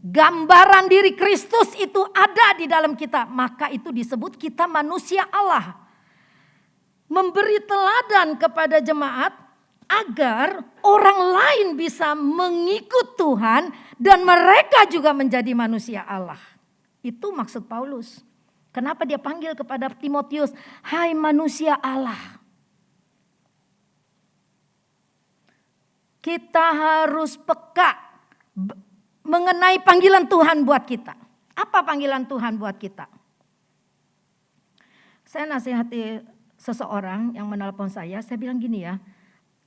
Gambaran diri Kristus itu ada di dalam kita. Maka itu disebut kita manusia Allah. Memberi teladan kepada jemaat agar orang lain bisa mengikut Tuhan dan mereka juga menjadi manusia Allah. Itu maksud Paulus. Kenapa dia panggil kepada Timotius, hai manusia Allah. Kita harus peka mengenai panggilan Tuhan buat kita. Apa panggilan Tuhan buat kita? Saya nasihati seseorang yang menelpon saya bilang gini ya,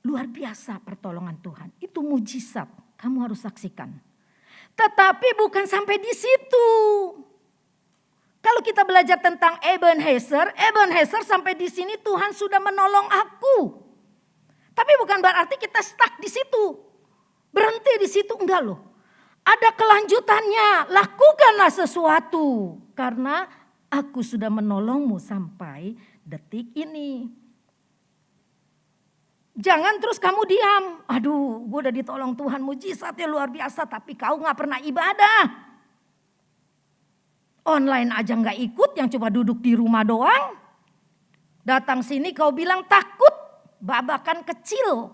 luar biasa pertolongan Tuhan. Itu mujizat, kamu harus saksikan. Tetapi bukan sampai di situ. Kalau kita belajar tentang Ebenezer sampai di sini Tuhan sudah menolong aku. Tapi bukan berarti kita stuck di situ. Berhenti di situ, enggak loh. Ada kelanjutannya, lakukanlah sesuatu. Karena aku sudah menolongmu sampai detik ini. Jangan terus kamu diam. Aduh, gue udah ditolong Tuhan, mujizatnya luar biasa. Tapi kau gak pernah ibadah. Online aja gak ikut, yang cuma duduk di rumah doang. Datang sini kau bilang takut, babakan kecil.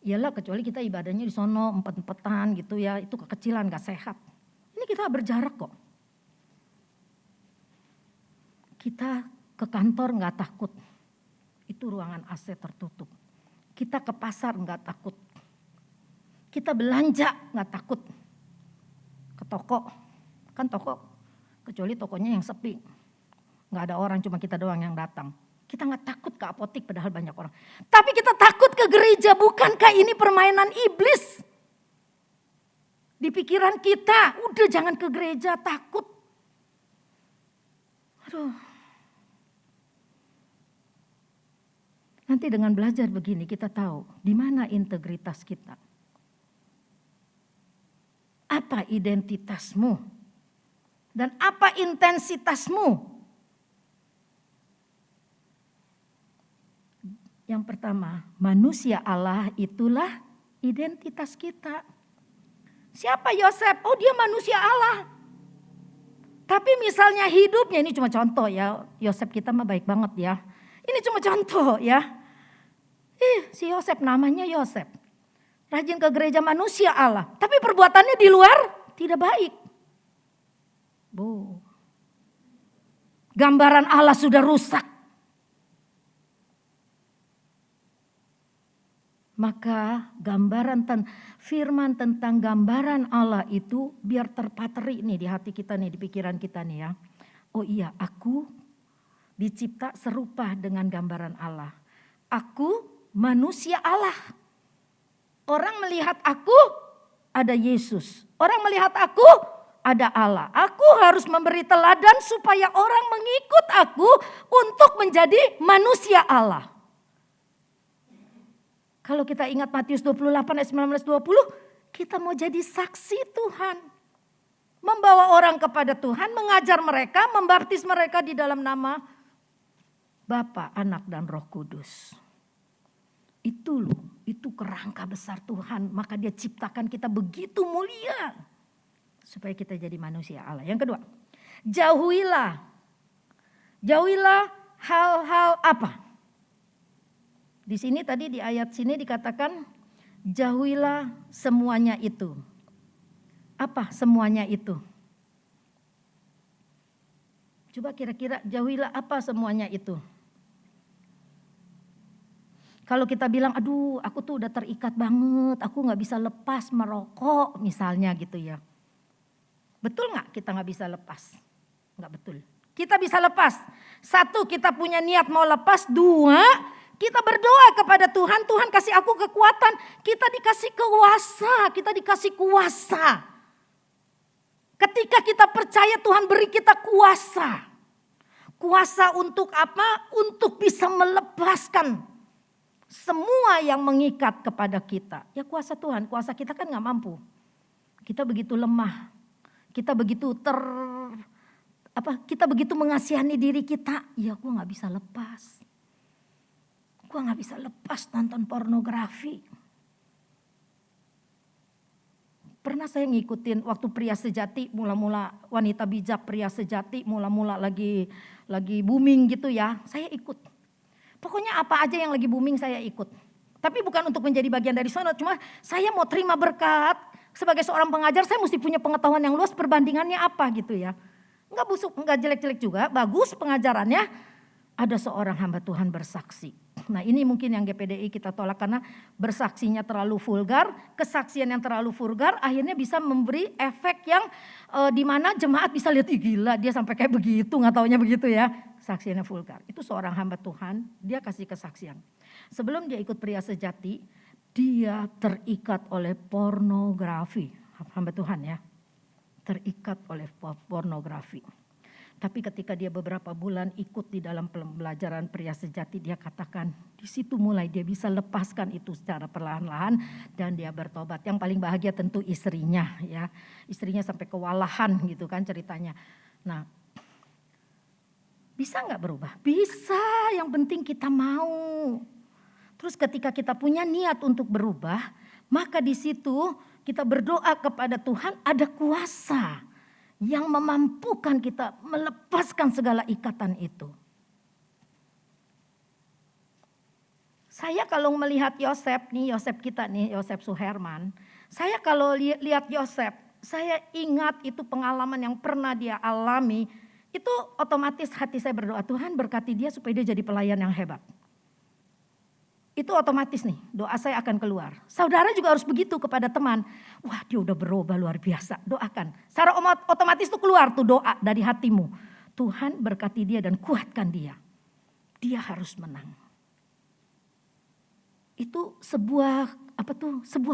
Iyalah kecuali kita ibadahnya di sono empet-empetan gitu ya, itu kekecilan gak sehat. Ini kita berjarak kok. Kita ke kantor gak takut, itu ruangan AC tertutup. Kita ke pasar gak takut. Kita belanja gak takut. Ke toko. Kan toko, kecuali tokonya yang sepi. Gak ada orang, cuma kita doang yang datang. Kita gak takut ke apotik padahal banyak orang. Tapi kita takut ke gereja, bukankah ini permainan iblis? Di pikiran kita, udah jangan ke gereja, takut. Aduh. Nanti dengan belajar begini kita tahu di mana integritas kita. Apa identitasmu? Dan apa intensitasmu? Yang pertama, manusia Allah itulah identitas kita. Siapa Yosef? Oh, dia manusia Allah. Tapi misalnya hidupnya, ini cuma contoh ya. Yosef kita mah baik banget ya. Ini cuma contoh ya. Si Yosef namanya Yosef. Rajin ke gereja manusia Allah. Tapi perbuatannya di luar tidak baik. Gambaran Allah sudah rusak. Maka firman tentang gambaran Allah itu biar terpatri nih di hati kita nih, di pikiran kita nih ya. Oh iya, aku dicipta serupa dengan gambaran Allah. Aku manusia Allah. Orang melihat aku ada Yesus. Orang melihat aku ada Allah. Aku harus memberi teladan supaya orang mengikut aku untuk menjadi manusia Allah. Kalau kita ingat Matius 28 ayat 19-20, kita mau jadi saksi Tuhan. Membawa orang kepada Tuhan, mengajar mereka, membaptis mereka di dalam nama Bapa, Anak, dan Roh Kudus. Itu kerangka besar Tuhan. Maka dia ciptakan kita begitu mulia. Supaya kita jadi manusia Allah. Yang kedua, jauhilah hal-hal apa? Di sini tadi di ayat sini dikatakan jauhilah semuanya itu. Apa semuanya itu? Coba kira-kira jauhilah apa semuanya itu? Kalau kita bilang, aduh aku tuh udah terikat banget, aku gak bisa lepas merokok misalnya gitu ya. Betul gak kita gak bisa lepas? Gak betul. Kita bisa lepas. Satu, kita punya niat mau lepas. Dua, kita berdoa kepada Tuhan, Tuhan kasih aku kekuatan. Kita dikasih kuasa. Ketika kita percaya Tuhan beri kita kuasa. Kuasa untuk apa? Untuk bisa melepaskan semua yang mengikat kepada kita. Ya kuasa Tuhan, kuasa kita kan gak mampu. Kita begitu lemah. Kita begitu kita begitu mengasihani diri kita. Ya gue gak bisa lepas. Gue gak bisa lepas nonton pornografi. Pernah saya ngikutin waktu Pria Sejati, mula-mula wanita bijak Pria Sejati, mula-mula lagi booming gitu ya. Saya ikut. Pokoknya apa aja yang lagi booming saya ikut. Tapi bukan untuk menjadi bagian dari sana, cuma saya mau terima berkat. Sebagai seorang pengajar saya mesti punya pengetahuan yang luas, perbandingannya apa gitu ya. Enggak busuk, enggak jelek-jelek juga, bagus pengajarannya. Ada seorang hamba Tuhan bersaksi. Nah ini mungkin yang GPDI kita tolak karena bersaksinya terlalu vulgar. Kesaksian yang terlalu vulgar akhirnya bisa memberi efek yang dimana jemaat bisa lihat, gila dia sampai kayak begitu, gak taunya begitu ya. Kesaksiannya vulgar. Itu seorang hamba Tuhan, dia kasih kesaksian. Sebelum dia ikut Pria Sejati, dia terikat oleh pornografi. Hamba Tuhan ya, terikat oleh pornografi. Tapi ketika dia beberapa bulan ikut di dalam pembelajaran Pria Sejati, dia katakan di situ mulai dia bisa lepaskan itu secara perlahan-lahan dan dia bertobat. Yang paling bahagia tentu istrinya ya. Istrinya sampai kewalahan gitu kan ceritanya. Nah, bisa nggak berubah? Bisa, yang penting kita mau. Terus ketika kita punya niat untuk berubah, maka di situ kita berdoa kepada Tuhan, ada kuasa yang memampukan kita melepaskan segala ikatan itu. Saya kalau melihat Yosef nih, Yosef kita nih, Yosef Suherman. Saya kalau lihat Yosef, saya ingat itu pengalaman yang pernah dia alami. Itu otomatis hati saya berdoa, Tuhan berkati dia supaya dia jadi pelayan yang hebat. Itu otomatis nih, doa saya akan keluar. Saudara juga harus begitu kepada teman. Wah dia udah berubah luar biasa, doakan. Secara otomatis tuh keluar tuh doa dari hatimu. Tuhan berkati dia dan kuatkan dia. Dia harus menang. Itu sebuah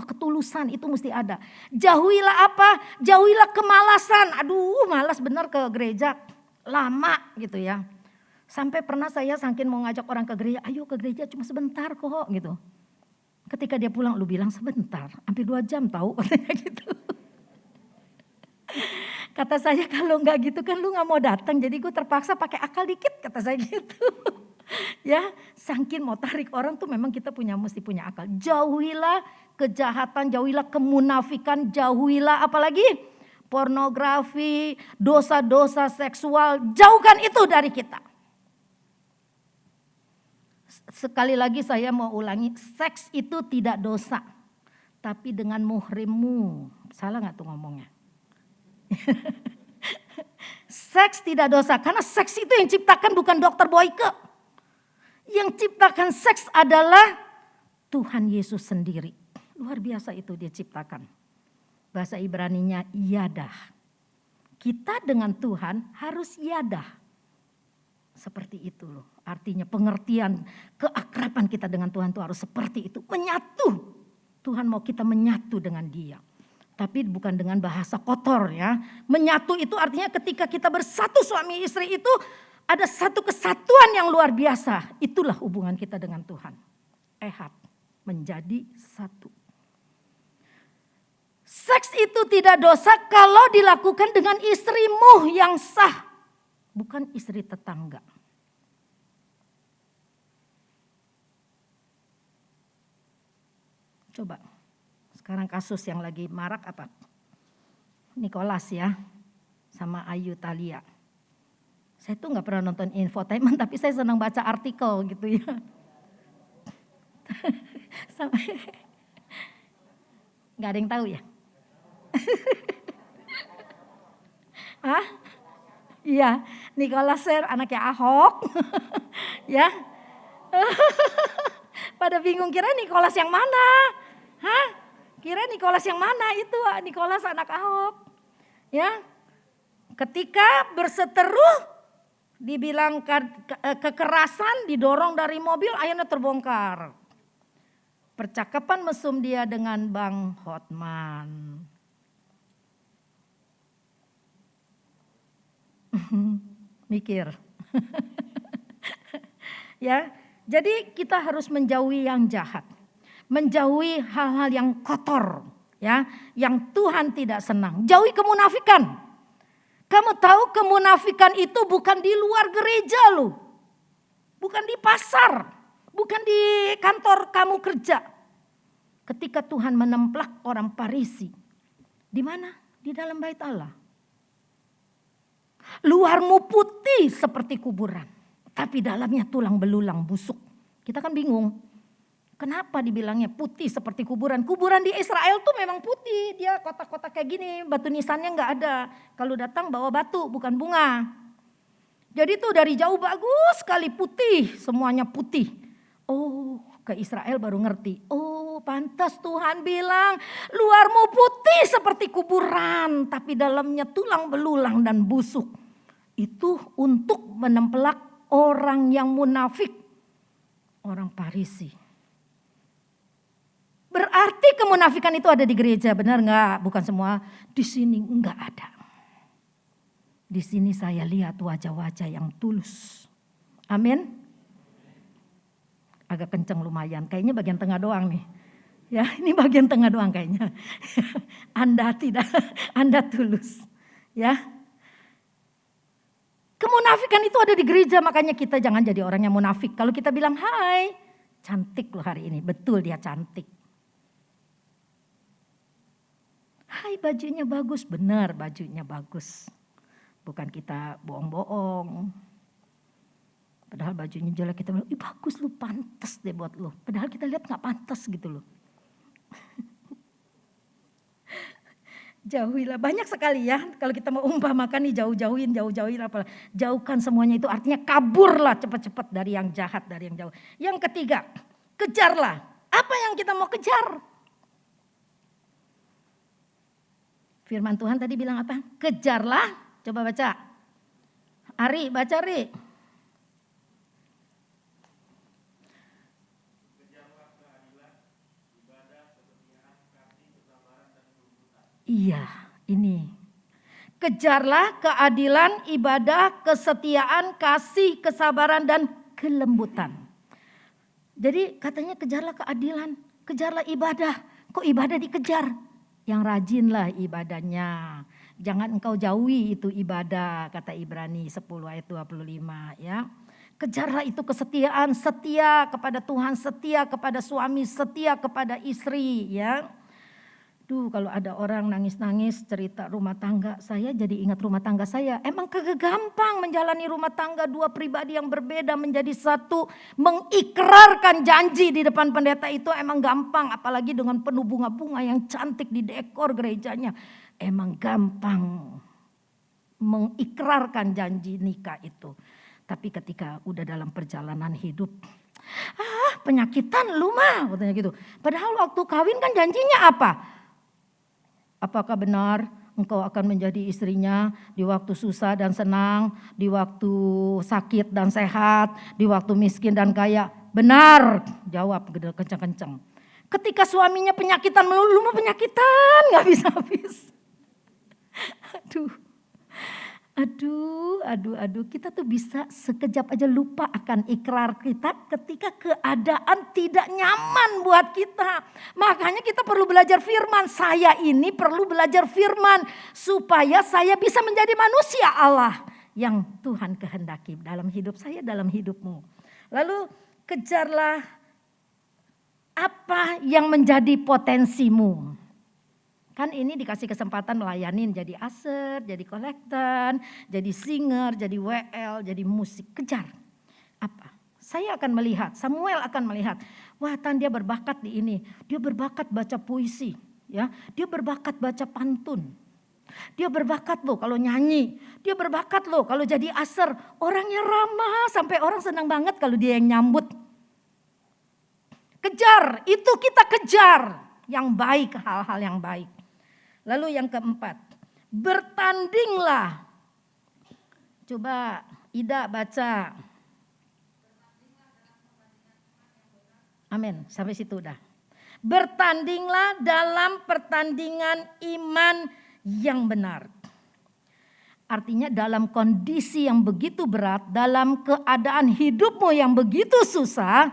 ketulusan itu mesti ada. Jauhilah apa? Jauhilah kemalasan. Aduh malas benar ke gereja, lama gitu ya. Sampai pernah saya saking mau ngajak orang ke gereja, ayo ke gereja cuma sebentar kok gitu. Ketika dia pulang, lu bilang sebentar, hampir 2 jam tahu katanya gitu. Kata saya kalau enggak gitu kan lu gak mau datang, jadi gue terpaksa pakai akal dikit kata saya gitu. Ya, saking mau tarik orang tuh memang kita mesti punya akal. Jauhilah kejahatan, jauhilah kemunafikan, jauhilah apalagi pornografi, dosa-dosa seksual, jauhkan itu dari kita. Sekali lagi saya mau ulangi, seks itu tidak dosa. Tapi dengan muhrimmu, salah gak tuh ngomongnya? Seks tidak dosa, karena seks itu yang ciptakan bukan Dokter Boyke. Yang ciptakan seks adalah Tuhan Yesus sendiri. Luar biasa itu dia ciptakan. Bahasa Ibraninya yadah. Kita dengan Tuhan harus yadah. Seperti itu loh. Artinya pengertian, keakraban kita dengan Tuhan itu harus seperti itu. Menyatu. Tuhan mau kita menyatu dengan Dia. Tapi bukan dengan bahasa kotor ya. Menyatu itu artinya ketika kita bersatu suami istri itu ada satu kesatuan yang luar biasa. Itulah hubungan kita dengan Tuhan. Ehad, menjadi satu. Seks itu tidak dosa kalau dilakukan dengan istrimu yang sah. Bukan istri tetangga. Coba. Sekarang kasus yang lagi marak apa? Nicholas ya, sama Ayu Thalia. Saya tuh nggak pernah nonton infotainment, tapi saya senang baca artikel gitu ya. Nggak ada yang tahu ya? Hah? Iya, Nicholas anaknya Ahok, ya. Pada bingung kira Nicholas yang mana? Hah? Kira Nicholas yang mana? Itu Nicholas anak Ahok. Ya. Ketika berseteru dibilang kekerasan, didorong dari mobil, akhirnya terbongkar. Percakapan mesum dia dengan Bang Hotman. Mikir. Ya, jadi kita harus menjauhi yang jahat. Menjauhi hal-hal yang kotor, ya, yang Tuhan tidak senang. Jauhi kemunafikan. Kamu tahu kemunafikan itu bukan di luar gereja loh. Bukan di pasar, bukan di kantor kamu kerja. Ketika Tuhan menemplak orang Farisi, di mana? Di dalam bait Allah. Luarmu putih seperti kuburan, tapi dalamnya tulang belulang busuk. Kita kan bingung. Kenapa dibilangnya putih seperti kuburan? Kuburan di Israel tuh memang putih. Dia kotak-kotak kayak gini, batu nisannya nggak ada. Kalau datang bawa batu, bukan bunga. Jadi tuh dari jauh bagus sekali putih, semuanya putih. Oh, ke Israel baru ngerti. Oh, pantas Tuhan bilang luarmu putih seperti kuburan, tapi dalamnya tulang belulang dan busuk. Itu untuk menempelak orang yang munafik, orang Farisi. Berarti kemunafikan itu ada di gereja, benar nggak? Bukan semua. Di sini nggak ada. Di sini saya lihat wajah-wajah yang tulus. Amin. Agak kenceng lumayan. Kayaknya bagian tengah doang nih. Ya, ini bagian tengah doang kayaknya. Anda tidak, Anda tulus. Ya. Kemunafikan itu ada di gereja, makanya kita jangan jadi orang yang munafik. Kalau kita bilang, "Hai, cantik loh hari ini." Betul, dia cantik. Hai, bajunya bagus, benar bajunya bagus. Bukan kita bohong-bohong. Padahal bajunya jelek kita bilang, "Ih bagus lu, pantas deh buat lu." Padahal kita lihat gak pantas gitu loh. Jauhilah, banyak sekali ya. Kalau kita mau umpamakan nih jauhin apa. Jauhkan semuanya itu artinya kaburlah cepat-cepat dari yang jahat, dari yang jauh. Yang ketiga, kejarlah. Apa yang kita mau kejar? Firman Tuhan tadi bilang apa? Kejarlah. Coba baca. Ari, baca Ari. Iya, ini. Kejarlah keadilan, ibadah, kesetiaan, kasih, kesabaran, dan kelembutan. Jadi katanya kejarlah keadilan, kejarlah ibadah. Kok ibadah dikejar? Yang rajinlah ibadahnya. Jangan engkau jauhi itu ibadah, kata Ibrani 10 ayat 25 ya. Kejarlah itu kesetiaan, setia kepada Tuhan, setia kepada suami, setia kepada istri ya. Duh, kalau ada orang nangis-nangis cerita rumah tangga, saya jadi ingat rumah tangga saya. Emang kagak gampang menjalani rumah tangga dua pribadi yang berbeda menjadi satu. Mengikrarkan janji di depan pendeta itu emang gampang. Apalagi dengan penuh bunga-bunga yang cantik di dekor gerejanya. Emang gampang mengikrarkan janji nikah itu. Tapi ketika udah dalam perjalanan hidup, penyakitan lu mah, katanya gitu. Padahal waktu kawin kan janjinya apa? Apakah benar engkau akan menjadi istrinya di waktu susah dan senang, di waktu sakit dan sehat, di waktu miskin dan kaya? Benar, jawab kencang-kencang. Ketika suaminya penyakitan melulu, lu mah penyakitan gak bisa habis. Aduh, kita tuh bisa sekejap aja lupa akan ikrar kita ketika keadaan tidak nyaman buat kita. Makanya kita perlu belajar firman. Saya ini perlu belajar firman supaya saya bisa menjadi manusia Allah yang Tuhan kehendaki dalam hidup saya, dalam hidupmu. Lalu kejarlah apa yang menjadi potensimu. Kan ini dikasih kesempatan melayanin jadi aser, jadi kolektan, jadi singer, jadi WL, jadi musik. Kejar. Apa? Saya akan melihat, Samuel akan melihat. Wah, dia berbakat di ini. Dia berbakat baca puisi. Ya, dia berbakat baca pantun. Dia berbakat loh kalau nyanyi. Dia berbakat loh kalau jadi aser. Orangnya ramah sampai orang senang banget kalau dia yang nyambut. Kejar, itu kita kejar. Yang baik, hal-hal yang baik. Lalu yang keempat, bertandinglah. Coba Ida baca. Amin, sampai situ udah. Bertandinglah dalam pertandingan iman yang benar. Artinya dalam kondisi yang begitu berat, dalam keadaan hidupmu yang begitu susah,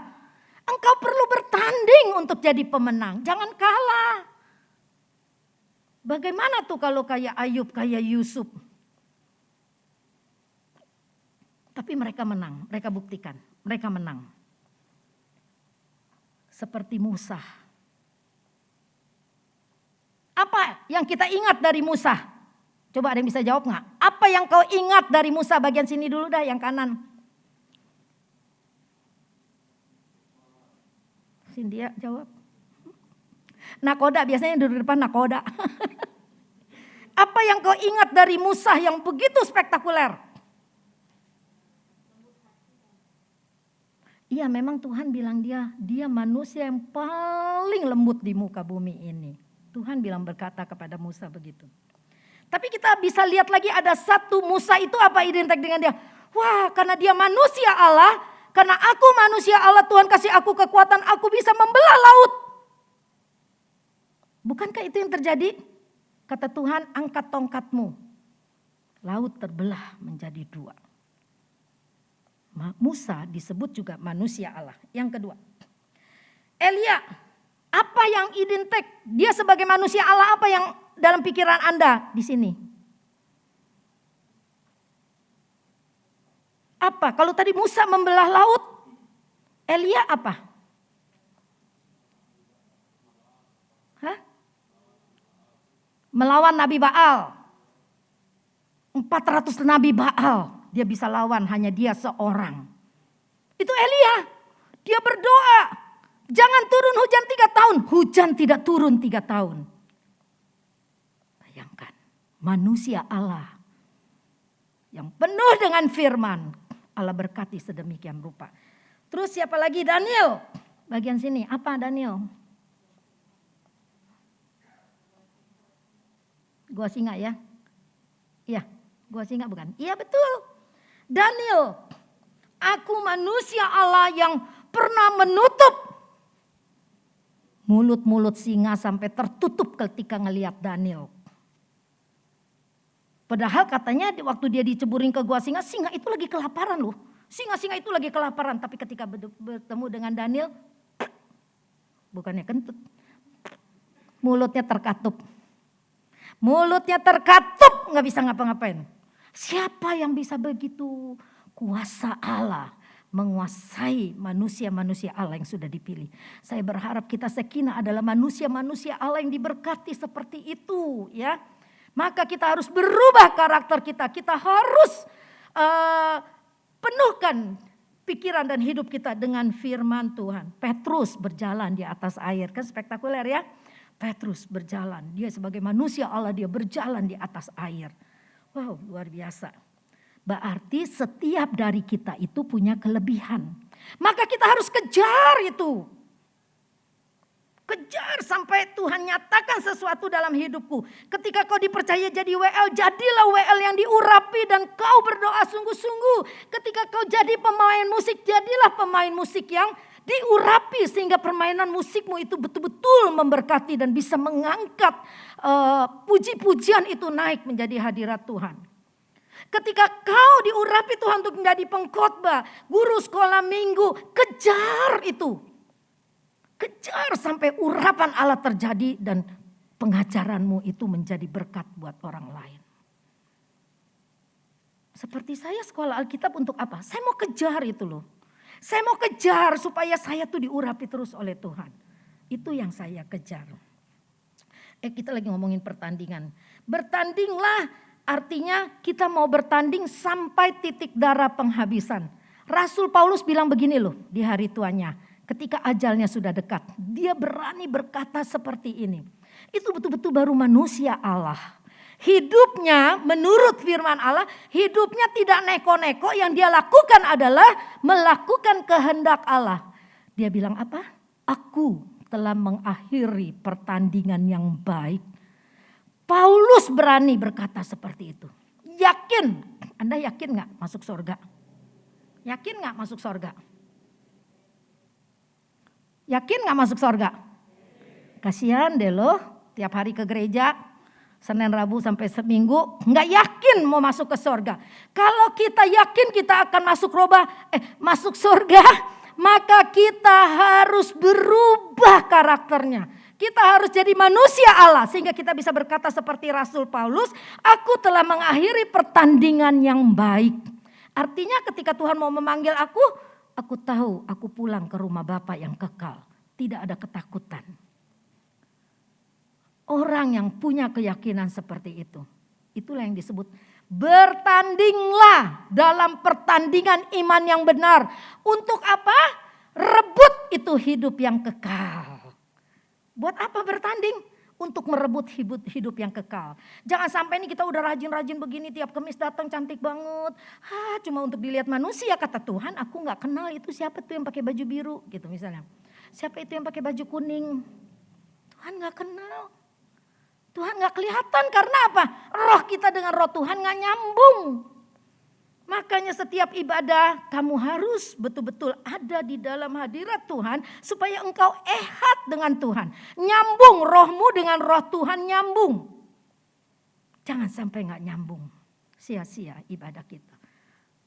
engkau perlu bertanding untuk jadi pemenang. Jangan kalah. Bagaimana tuh kalau kayak Ayub, kayak Yusuf? Tapi mereka menang, mereka buktikan, mereka menang. Seperti Musa. Apa yang kita ingat dari Musa? Coba ada yang bisa jawab gak? Apa yang kau ingat dari Musa? Bagian sini dulu dah, yang kanan. Cynthia jawab. Nakoda, biasanya yang duduk depan nakoda. Apa yang kau ingat dari Musa yang begitu spektakuler? Iya, memang Tuhan bilang dia manusia yang paling lembut di muka bumi ini. Tuhan bilang berkata kepada Musa begitu. Tapi kita bisa lihat lagi ada satu Musa itu apa identik dengan dia? Wah, karena dia manusia Allah, karena aku manusia Allah, Tuhan kasih aku kekuatan, aku bisa membelah laut. Bukankah itu yang terjadi? Kata Tuhan, angkat tongkatmu. Laut terbelah menjadi dua. Musa disebut juga manusia Allah. Yang kedua, Elia, apa yang identik? Dia sebagai manusia Allah, apa yang dalam pikiran Anda di sini? Apa? Kalau tadi Musa membelah laut, Elia apa? Hah? Melawan Nabi Baal. 400 Nabi Baal dia bisa lawan, hanya dia seorang. Itu Elia. Dia berdoa. Jangan turun hujan 3 tahun. Hujan tidak turun 3 tahun. Bayangkan. Manusia Allah. Yang penuh dengan firman. Allah berkati sedemikian rupa. Terus siapa lagi? Daniel. Bagian sini. Apa Daniel? Gua singa ya? Iya, gua singa bukan? Iya betul. Daniel, aku manusia Allah yang pernah menutup mulut-mulut singa sampai tertutup ketika ngelihat Daniel. Padahal katanya waktu dia diceburin ke gua singa, singa itu lagi kelaparan loh. Singa-singa itu lagi kelaparan, tapi ketika bertemu dengan Daniel, bukannya kentut, mulutnya terkatup. Mulutnya terkatup, gak bisa ngapa-ngapain. Siapa yang bisa begitu? Kuasa Allah. menguasai manusia-manusia Allah yang sudah dipilih. Saya berharap kita Shekinah adalah manusia-manusia Allah yang diberkati seperti itu, ya. Maka kita harus berubah karakter kita. Kita harus penuhkan pikiran dan hidup kita dengan firman Tuhan. Petrus berjalan di atas air, kan spektakuler ya. Petrus berjalan, dia sebagai manusia Allah dia berjalan di atas air. Wow, luar biasa. Berarti setiap dari kita itu punya kelebihan. Maka kita harus kejar itu. Kejar sampai Tuhan nyatakan sesuatu dalam hidupku. Ketika kau dipercaya jadi WL, jadilah WL yang diurapi dan kau berdoa sungguh-sungguh. Ketika kau jadi pemain musik, jadilah pemain musik yang diurapi sehingga permainan musikmu itu betul-betul memberkati dan bisa mengangkat puji-pujian itu naik menjadi hadirat Tuhan. Ketika kau diurapi Tuhan untuk menjadi pengkhotbah, guru sekolah minggu, kejar itu. Kejar sampai urapan Allah terjadi dan pengajaranmu itu menjadi berkat buat orang lain. Seperti saya sekolah Alkitab untuk apa? Saya mau kejar itu loh. Saya mau kejar supaya saya tuh diurapi terus oleh Tuhan. Itu yang saya kejar. Kita lagi ngomongin pertandingan. Bertandinglah. Artinya kita mau bertanding sampai titik darah penghabisan. Rasul Paulus bilang begini loh di hari tuanya. Ketika ajalnya sudah dekat. Dia berani berkata seperti ini. Itu betul-betul baru manusia Allah. Hidupnya menurut firman Allah. Hidupnya tidak neko-neko. Yang dia lakukan adalah melakukan kehendak Allah. Dia bilang apa? Aku telah mengakhiri pertandingan yang baik. Paulus berani berkata seperti itu. Yakin? Anda yakin gak masuk surga? Yakin gak masuk surga? Yakin gak masuk surga? Kasihan deh loh, tiap hari ke gereja, Senin, Rabu sampai seminggu, gak yakin mau masuk ke surga. Kalau kita yakin kita akan masuk surga, maka kita harus berubah karakternya. Kita harus jadi manusia Allah sehingga kita bisa berkata seperti Rasul Paulus, aku telah mengakhiri pertandingan yang baik. Artinya ketika Tuhan mau memanggil aku tahu aku pulang ke rumah Bapa yang kekal. Tidak ada ketakutan. Orang yang punya keyakinan seperti itu, itulah yang disebut bertandinglah dalam pertandingan iman yang benar. Untuk apa? Rebut itu hidup yang kekal. Buat apa bertanding? Untuk merebut hidup yang kekal. Jangan sampai ini kita udah rajin-rajin begini tiap Kamis datang cantik banget. Cuma untuk dilihat manusia kata Tuhan aku gak kenal itu siapa tuh yang pakai baju biru gitu misalnya. Siapa itu yang pakai baju kuning? Tuhan gak kenal. Tuhan gak kelihatan karena apa? Roh kita dengan roh Tuhan gak nyambung. Makanya setiap ibadah kamu harus betul-betul ada di dalam hadirat Tuhan. Supaya engkau ehat dengan Tuhan. Nyambung rohmu dengan roh Tuhan nyambung. Jangan sampai gak nyambung. Sia-sia ibadah kita.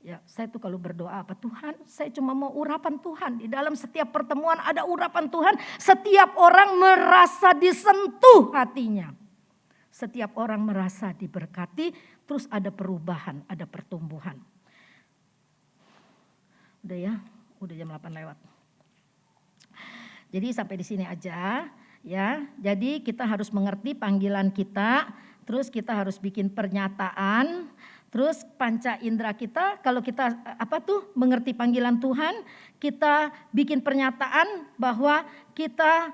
Ya, saya tuh kalau berdoa apa Tuhan, saya cuma mau urapan Tuhan. Di dalam setiap pertemuan ada urapan Tuhan. Setiap orang merasa disentuh hatinya. Setiap orang merasa diberkati, terus ada perubahan, ada pertumbuhan. Udah ya, udah jam 8 lewat. Jadi sampai di sini aja ya. Jadi kita harus mengerti panggilan kita, terus kita harus bikin pernyataan, terus panca indera kita kalau kita mengerti panggilan Tuhan, kita bikin pernyataan bahwa kita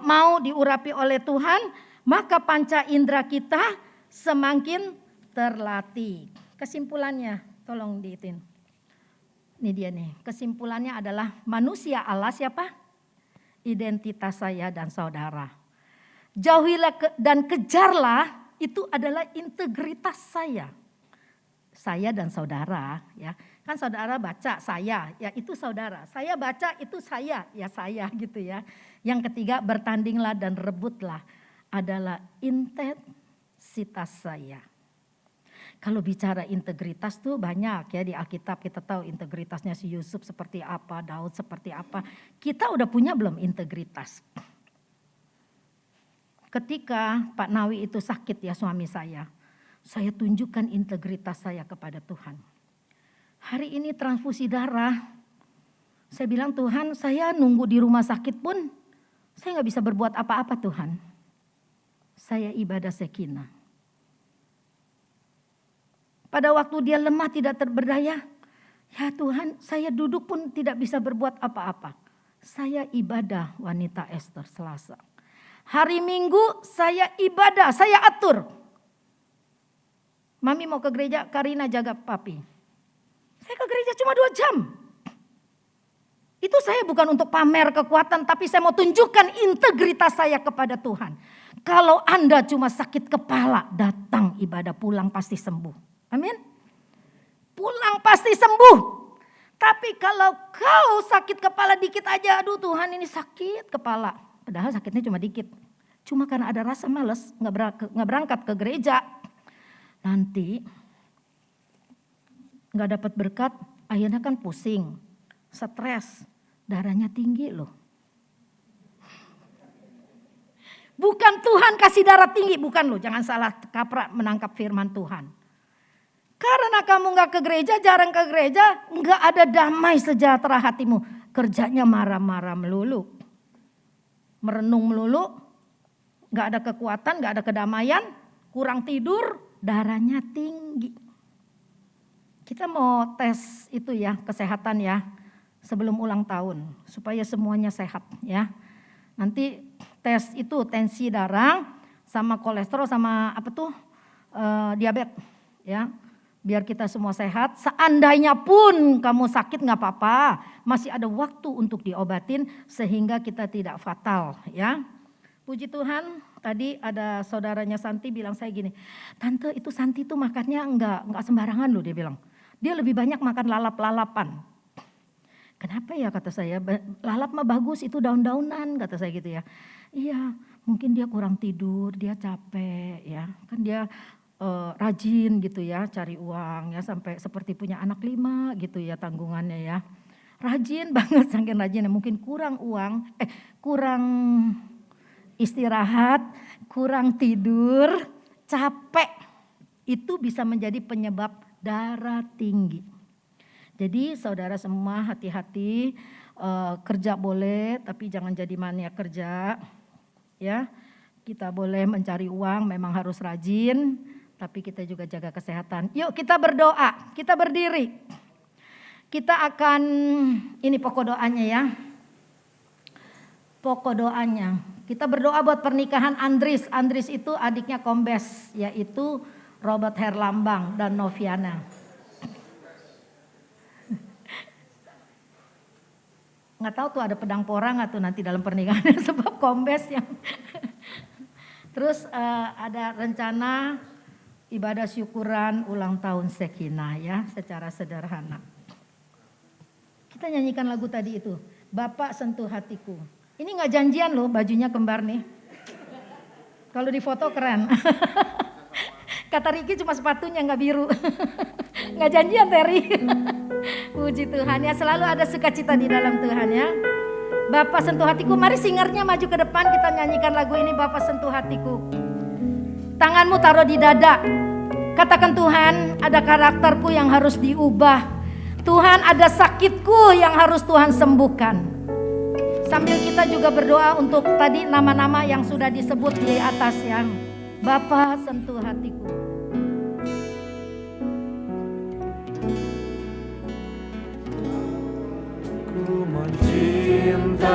mau diurapi oleh Tuhan, maka panca indera kita semakin terlatih. Kesimpulannya, tolong diitin. Ini dia nih, kesimpulannya adalah manusia Allah siapa? Identitas saya dan saudara. Jauhilah dan kejarlah itu adalah integritas saya. Saya dan saudara ya. Kan saudara baca saya, ya itu saudara. Saya baca itu saya, ya saya gitu ya. Yang ketiga bertandinglah dan rebutlah adalah intensitas saya. Kalau bicara integritas tuh banyak ya di Alkitab kita tahu integritasnya si Yusuf seperti apa, Daud seperti apa. Kita udah punya belum integritas? Ketika Pak Nawi itu sakit ya suami saya tunjukkan integritas saya kepada Tuhan. Hari ini transfusi darah. Saya bilang, Tuhan, saya nunggu di rumah sakit pun saya gak bisa berbuat apa-apa Tuhan. Saya ibadah Shekinah. Pada waktu dia lemah tidak berdaya, ya Tuhan, saya duduk pun tidak bisa berbuat apa-apa. Saya ibadah wanita Esther Selasa. Hari Minggu saya ibadah, saya atur. Mami mau ke gereja, Karina jaga papi. Saya ke gereja cuma 2 jam. Itu saya bukan untuk pamer kekuatan, tapi saya mau tunjukkan integritas saya kepada Tuhan. Kalau Anda cuma sakit kepala, datang ibadah, pulang pasti sembuh. Amin. Pulang pasti sembuh. Tapi kalau kau sakit kepala dikit aja, aduh Tuhan ini sakit kepala. Padahal sakitnya cuma dikit. Cuma karena ada rasa malas, nggak berangkat ke gereja. Nanti nggak dapat berkat, akhirnya kan pusing, stres, darahnya tinggi loh. Bukan Tuhan kasih darah tinggi, bukan loh. Jangan salah kaprah menangkap firman Tuhan. Karena kamu gak ke gereja, jarang ke gereja, gak ada damai sejahtera hatimu. Kerjanya marah-marah melulu. Merenung melulu, gak ada kekuatan, gak ada kedamaian, kurang tidur, darahnya tinggi. Kita mau tes itu ya, kesehatan ya, sebelum ulang tahun. Supaya semuanya sehat ya. Nanti tes itu tensi darah, sama kolesterol, sama diabetes ya. Biar kita semua sehat, seandainya pun kamu sakit gak apa-apa, masih ada waktu untuk diobatin sehingga kita tidak fatal ya. Puji Tuhan, tadi ada saudaranya Santi bilang saya gini, Tante itu Santi tuh makannya enggak sembarangan loh, dia bilang. Dia lebih banyak makan lalap-lalapan. Kenapa ya kata saya, lalap mah bagus itu daun-daunan kata saya gitu ya. Iya mungkin dia kurang tidur, dia capek ya, kan dia rajin gitu ya cari uang ya sampai seperti punya anak 5 gitu ya tanggungannya ya. Rajin banget saking rajinnya, mungkin kurang uang, kurang istirahat, kurang tidur, capek. Itu bisa menjadi penyebab darah tinggi. Jadi saudara semua hati-hati, kerja boleh tapi jangan jadi mania kerja ya. Kita boleh mencari uang memang harus rajin. Tapi kita juga jaga kesehatan. Yuk kita berdoa, kita berdiri. Kita akan, ini pokok doanya ya. Pokok doanya. Kita berdoa buat pernikahan Andris. Andris itu adiknya Kombes, yaitu Robert Herlambang dan Noviana. Nggak tahu tuh ada pedang porang nggak tuh nanti dalam pernikahannya sebab Kombes yang. Terus ada rencana ibadah syukuran ulang tahun Shekinah ya, secara sederhana. Kita nyanyikan lagu tadi itu, Bapak sentuh hatiku. Ini gak janjian loh, bajunya kembar nih. Kalau di foto keren. Kata Riki cuma sepatunya gak biru. Gak janjian Terry. Puji Tuhan ya, selalu ada sukacita di dalam Tuhan ya. Bapak sentuh hatiku, mari singernya maju ke depan, kita nyanyikan lagu ini, Bapak sentuh hatiku. Tanganmu taruh di dada. Katakan Tuhan, ada karakterku yang harus diubah. Tuhan, ada sakitku yang harus Tuhan sembuhkan. Sambil kita juga berdoa untuk tadi nama-nama yang sudah disebut di atas ya. Bapa sentuh hatiku. Ku mencintai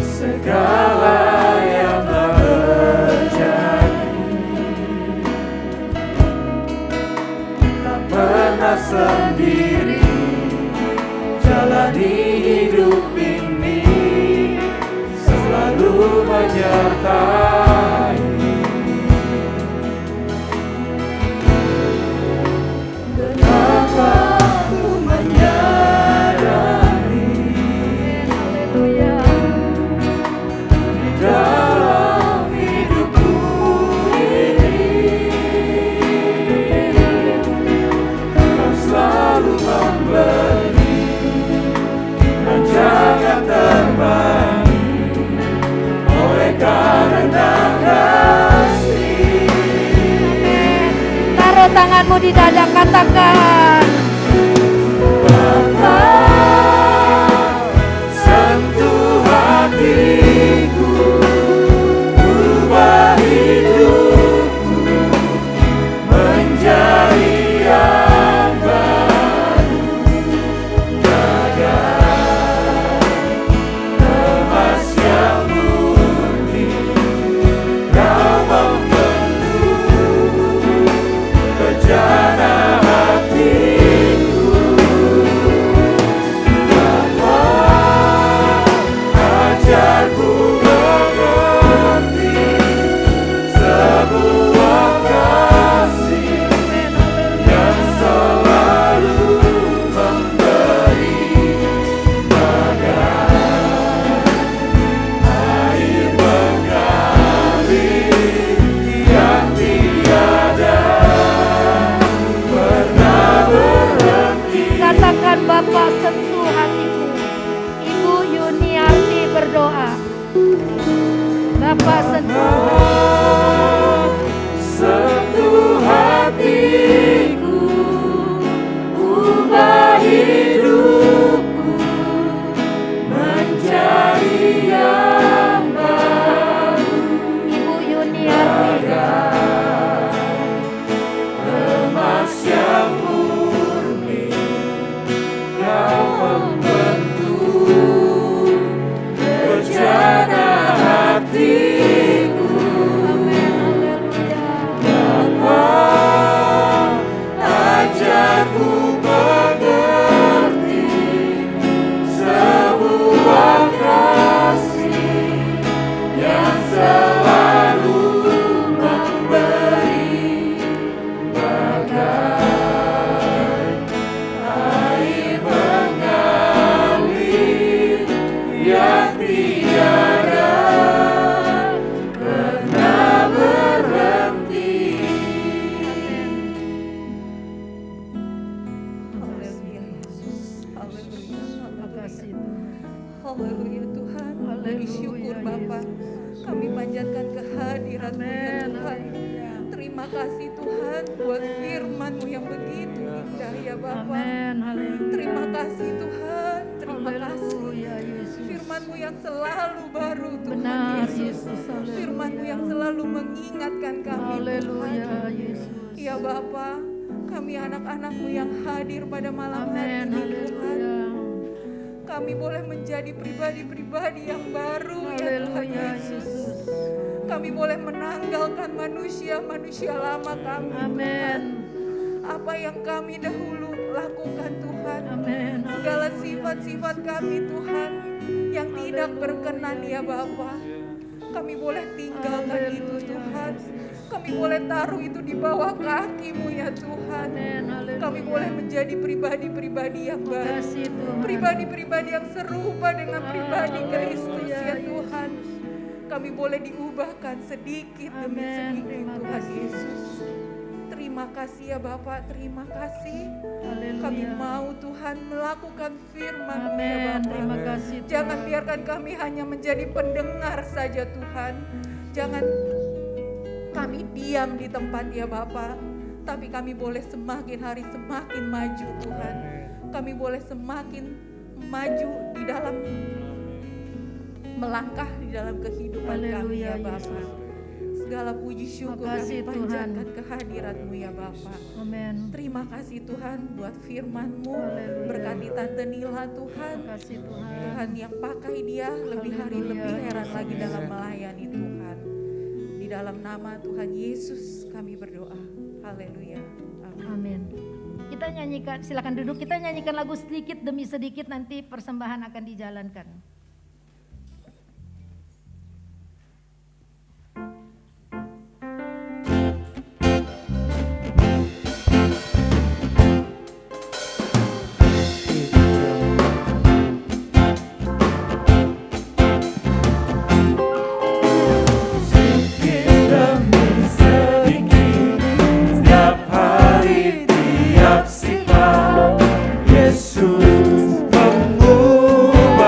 segala yang terjadi, tak pernah sendiri jalani hidup ini, selalu menyertai. Betapa ku menyadari tanganmu di dada, katakan. Bapa, sentuh hatiku, ubah hidupku menjadi yang baru. Bagai emas yang murni, Kau membentuk bejana hatiku. Bapa, ajarku mengerti sebuah kasih yang selalu memberi. Bagai air mengalir yang tiada pernah berhenti. Katakan, Bapa, sentuh hatiku. Ibu Yuniarti berdoa. Bapa, sentuh. Sentuh hatiku, ubah hidupku menjadi yang baru. Ibu Yuniarti. Emas yang murni, Kau membentuk bejana hatiku. Bapa, ajarku mengerti sebuah kasih yang selalu memberi. Bagai air mengalir yang tiada pernah berhenti. Haleluya Yesus. Haleluya. Terima kasih Tuhan. Haleluya Tuhan. Haleluya, Bersyukur Bapa. Yesus. Kami panjatkan kehadirat-Mu ya Tuhan. Terima kasih Tuhan buat firman-Mu yang begitu indah ya Bapa. Amin. Haleluya. Terima kasih Tuhan. Terima kasih. Haleluya, Yesus. Firman-Mu yang selalu baru Tuhan Benar, Yesus. Yesus. Haleluya. Firman-Mu yang selalu mengingatkan kami Haleluya, Tuhan. Yesus. Ya Bapa, kami anak-anak-Mu yang hadir pada malam hari Amin. ini Tuhan. Haleluya. Kami boleh menjadi pribadi-pribadi yang baru ya Tuhan Haleluya, Yesus. Yesus. Kami boleh menanggalkan manusia-manusia lama kami Amin. Tuhan. Apa yang kami dahulu lakukan Tuhan. Amin. Segala sifat-sifat kami Tuhan yang tidak berkenan ya Bapa. Kami boleh tinggalkan itu Haleluya. Tuhan. Kami boleh taruh itu di bawah kaki-Mu ya Tuhan. Amin. Haleluya. Kami boleh menjadi pribadi-pribadi yang baru. Kasih Tuhan. Pribadi-pribadi yang serupa dengan pribadi Kristus ya Haleluya, Tuhan. Kami boleh diubahkan sedikit demi Amin. sedikit Terima Tuhan kasih. Yesus. Terima kasih ya Bapak, terima kasih. Haleluya. Kami mau Tuhan melakukan firman ya Amin. Bapak. Terima kasih Tuhan. Jangan biarkan kami hanya menjadi pendengar saja Tuhan. Jangan kami diam di tempat ya Bapak. Tapi kami boleh semakin hari semakin maju Tuhan. Kami boleh semakin maju di dalam melangkah di dalam kehidupan kami Haleluya, ya Bapak. Yesus. Segala puji syukur Makasih, kami Tuhan. panjatkan kehadirat-Mu ya Bapak. Amin. Terima kasih Tuhan buat firman-Mu. Haleluya. Berkati Tante Nila Tuhan. Kasih Tuhan. Tuhan yang pakai dia lebih hari Haleluya. lebih heran lagi dalam melayani Tuhan. Di dalam nama Tuhan Yesus kami berdoa. Haleluya. Amin. Amin. Kita nyanyikan, silakan duduk. Kita nyanyikan lagu sedikit demi sedikit, nanti persembahan akan dijalankan. Yesus mengubah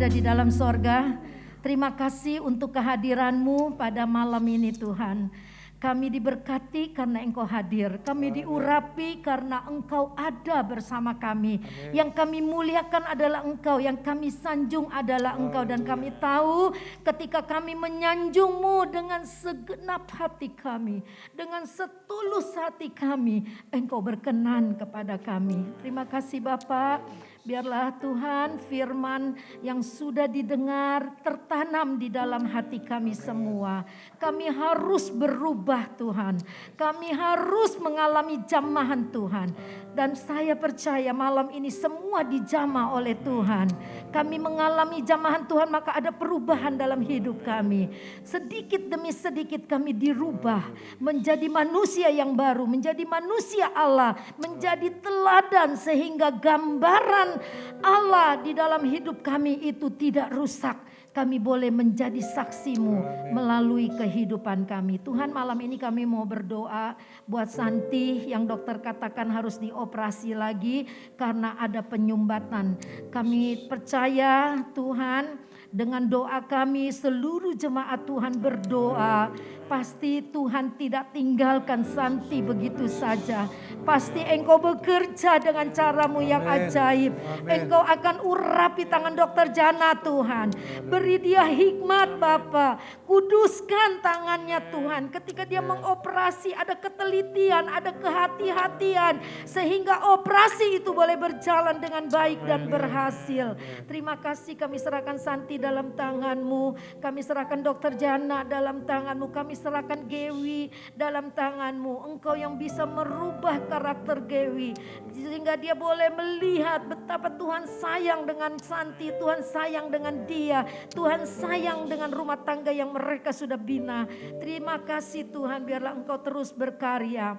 ada di dalam sorga, terima kasih untuk kehadiran-Mu pada malam ini Tuhan. Kami diberkati karena Engkau hadir. Kami diurapi karena Engkau ada bersama kami. Yang kami muliakan adalah Engkau. Yang kami sanjung adalah Engkau. Dan kami tahu ketika kami menyanjung-Mu dengan segenap hati kami, dengan setulus hati kami, Engkau berkenan kepada kami. Terima kasih Bapak. Biarlah Tuhan firman yang sudah didengar tertanam di dalam hati kami semua. Kami harus berubah Tuhan. Kami harus mengalami jamahan Tuhan. Dan saya percaya malam ini semua dijamah oleh Tuhan. Kami mengalami jamahan Tuhan, maka ada perubahan dalam hidup kami. Sedikit demi sedikit kami dirubah menjadi manusia yang baru, menjadi manusia Allah, menjadi teladan sehingga gambaran Allah di dalam hidup kami itu tidak rusak. Kami boleh menjadi saksi-Mu melalui kehidupan kami. Tuhan, malam ini kami mau berdoa buat Santi yang dokter katakan harus dioperasi lagi karena ada penyumbatan. Kami percaya Tuhan, dengan doa kami seluruh jemaat Tuhan berdoa, pasti Tuhan tidak tinggalkan Santi begitu saja. Pasti Engkau bekerja dengan cara-Mu yang ajaib. Engkau akan urapi tangan dokter Jana Tuhan. Beri dia hikmat Bapa. Kuduskan tangannya Tuhan. Ketika dia mengoperasi ada ketelitian, ada kehati-hatian. Sehingga operasi itu boleh berjalan dengan baik dan berhasil. Terima kasih, kami serahkan Santi dalam tangan-Mu. Kami serahkan dokter Jana dalam tangan-Mu. Kami serahkan Gewi dalam tangan-Mu. Engkau yang bisa merubah karakter Gewi. Sehingga dia boleh melihat betapa Tuhan sayang dengan Santi. Tuhan sayang dengan dia. Tuhan sayang dengan rumah tangga yang mereka sudah bina. Terima kasih Tuhan, biarlah Engkau terus berkarya.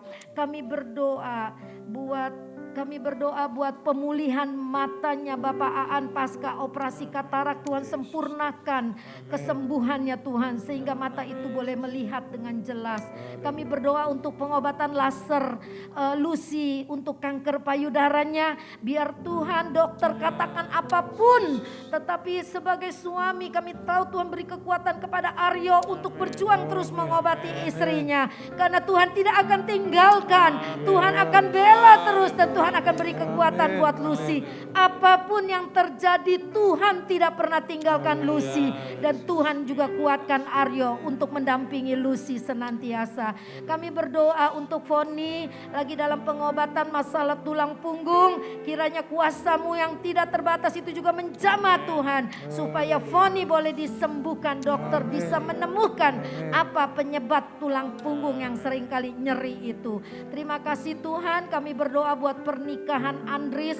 Kami berdoa buat pemulihan matanya Bapak Aan pasca operasi katarak. Tuhan sempurnakan kesembuhannya Tuhan, sehingga mata itu boleh melihat dengan jelas. Kami berdoa untuk pengobatan laser Lucy untuk kanker payudaranya. Biar Tuhan dokter katakan apapun, tetapi sebagai suami kami tahu Tuhan beri kekuatan kepada Aryo untuk berjuang terus mengobati istrinya. Karena Tuhan tidak akan tinggalkan, Tuhan akan bela terus, dan Tuhan akan beri kekuatan buat Lucy. Apapun yang terjadi, Tuhan tidak pernah tinggalkan Lucy. Dan Tuhan juga kuatkan Aryo untuk mendampingi Lucy senantiasa. Kami berdoa untuk Foni lagi dalam pengobatan masalah tulang punggung. Kiranya kuasa-Mu yang tidak terbatas itu juga menjamah Tuhan. Supaya Foni boleh disembuhkan, dokter bisa menemukan apa penyebab tulang punggung yang seringkali nyeri itu. Terima kasih Tuhan, kami berdoa buat pernikahan Andris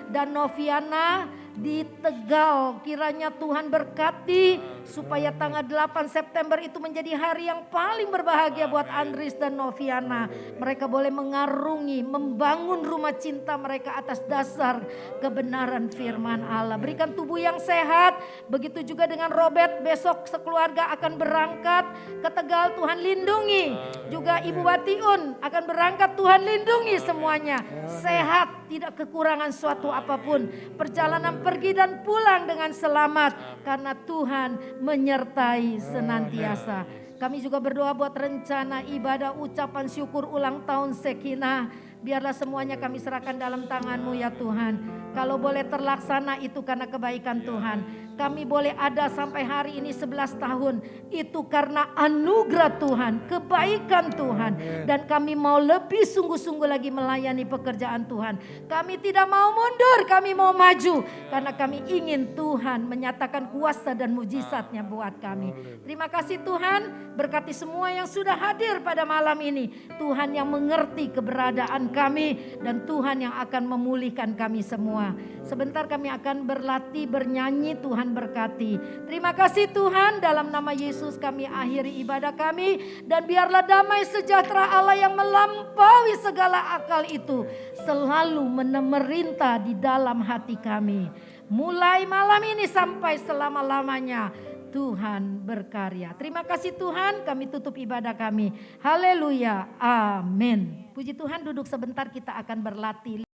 dan Noviana di Tegal. Kiranya Tuhan berkati supaya tanggal 8 September itu menjadi hari yang paling berbahagia buat Andris dan Noviana. Mereka boleh mengarungi, membangun rumah cinta mereka atas dasar kebenaran firman Allah. Berikan tubuh yang sehat. Begitu juga dengan Robert, besok sekeluarga akan berangkat ke Tegal. Tuhan lindungi. Juga Ibu Batiun akan berangkat. Tuhan lindungi semuanya. Sehat, tidak kekurangan suatu apapun. Perjalanan pergi dan pulang dengan selamat karena Tuhan menyertai senantiasa. Kami juga berdoa buat rencana ibadah ucapan syukur ulang tahun Sekinah. Biarlah semuanya kami serahkan dalam tangan-Mu ya Tuhan. Kalau boleh terlaksana itu karena kebaikan Tuhan. Kami boleh ada sampai hari ini 11 tahun. Itu karena anugerah Tuhan, kebaikan Tuhan. Dan kami mau lebih sungguh-sungguh lagi melayani pekerjaan Tuhan. Kami tidak mau mundur, kami mau maju. Karena kami ingin Tuhan menyatakan kuasa dan mujizatnya buat kami. Terima kasih Tuhan, berkati semua yang sudah hadir pada malam ini. Tuhan yang mengerti keberadaan kami dan Tuhan yang akan memulihkan kami semua. Sebentar kami akan berlatih bernyanyi, Tuhan berkati. Terima kasih Tuhan, dalam nama Yesus kami akhiri ibadah kami. Dan biarlah damai sejahtera Allah yang melampaui segala akal itu selalu memerintah di dalam hati kami. Mulai malam ini sampai selama-lamanya Tuhan berkarya. Terima kasih Tuhan, kami tutup ibadah kami. Haleluya, amin. Puji Tuhan, duduk sebentar, kita akan berlatih.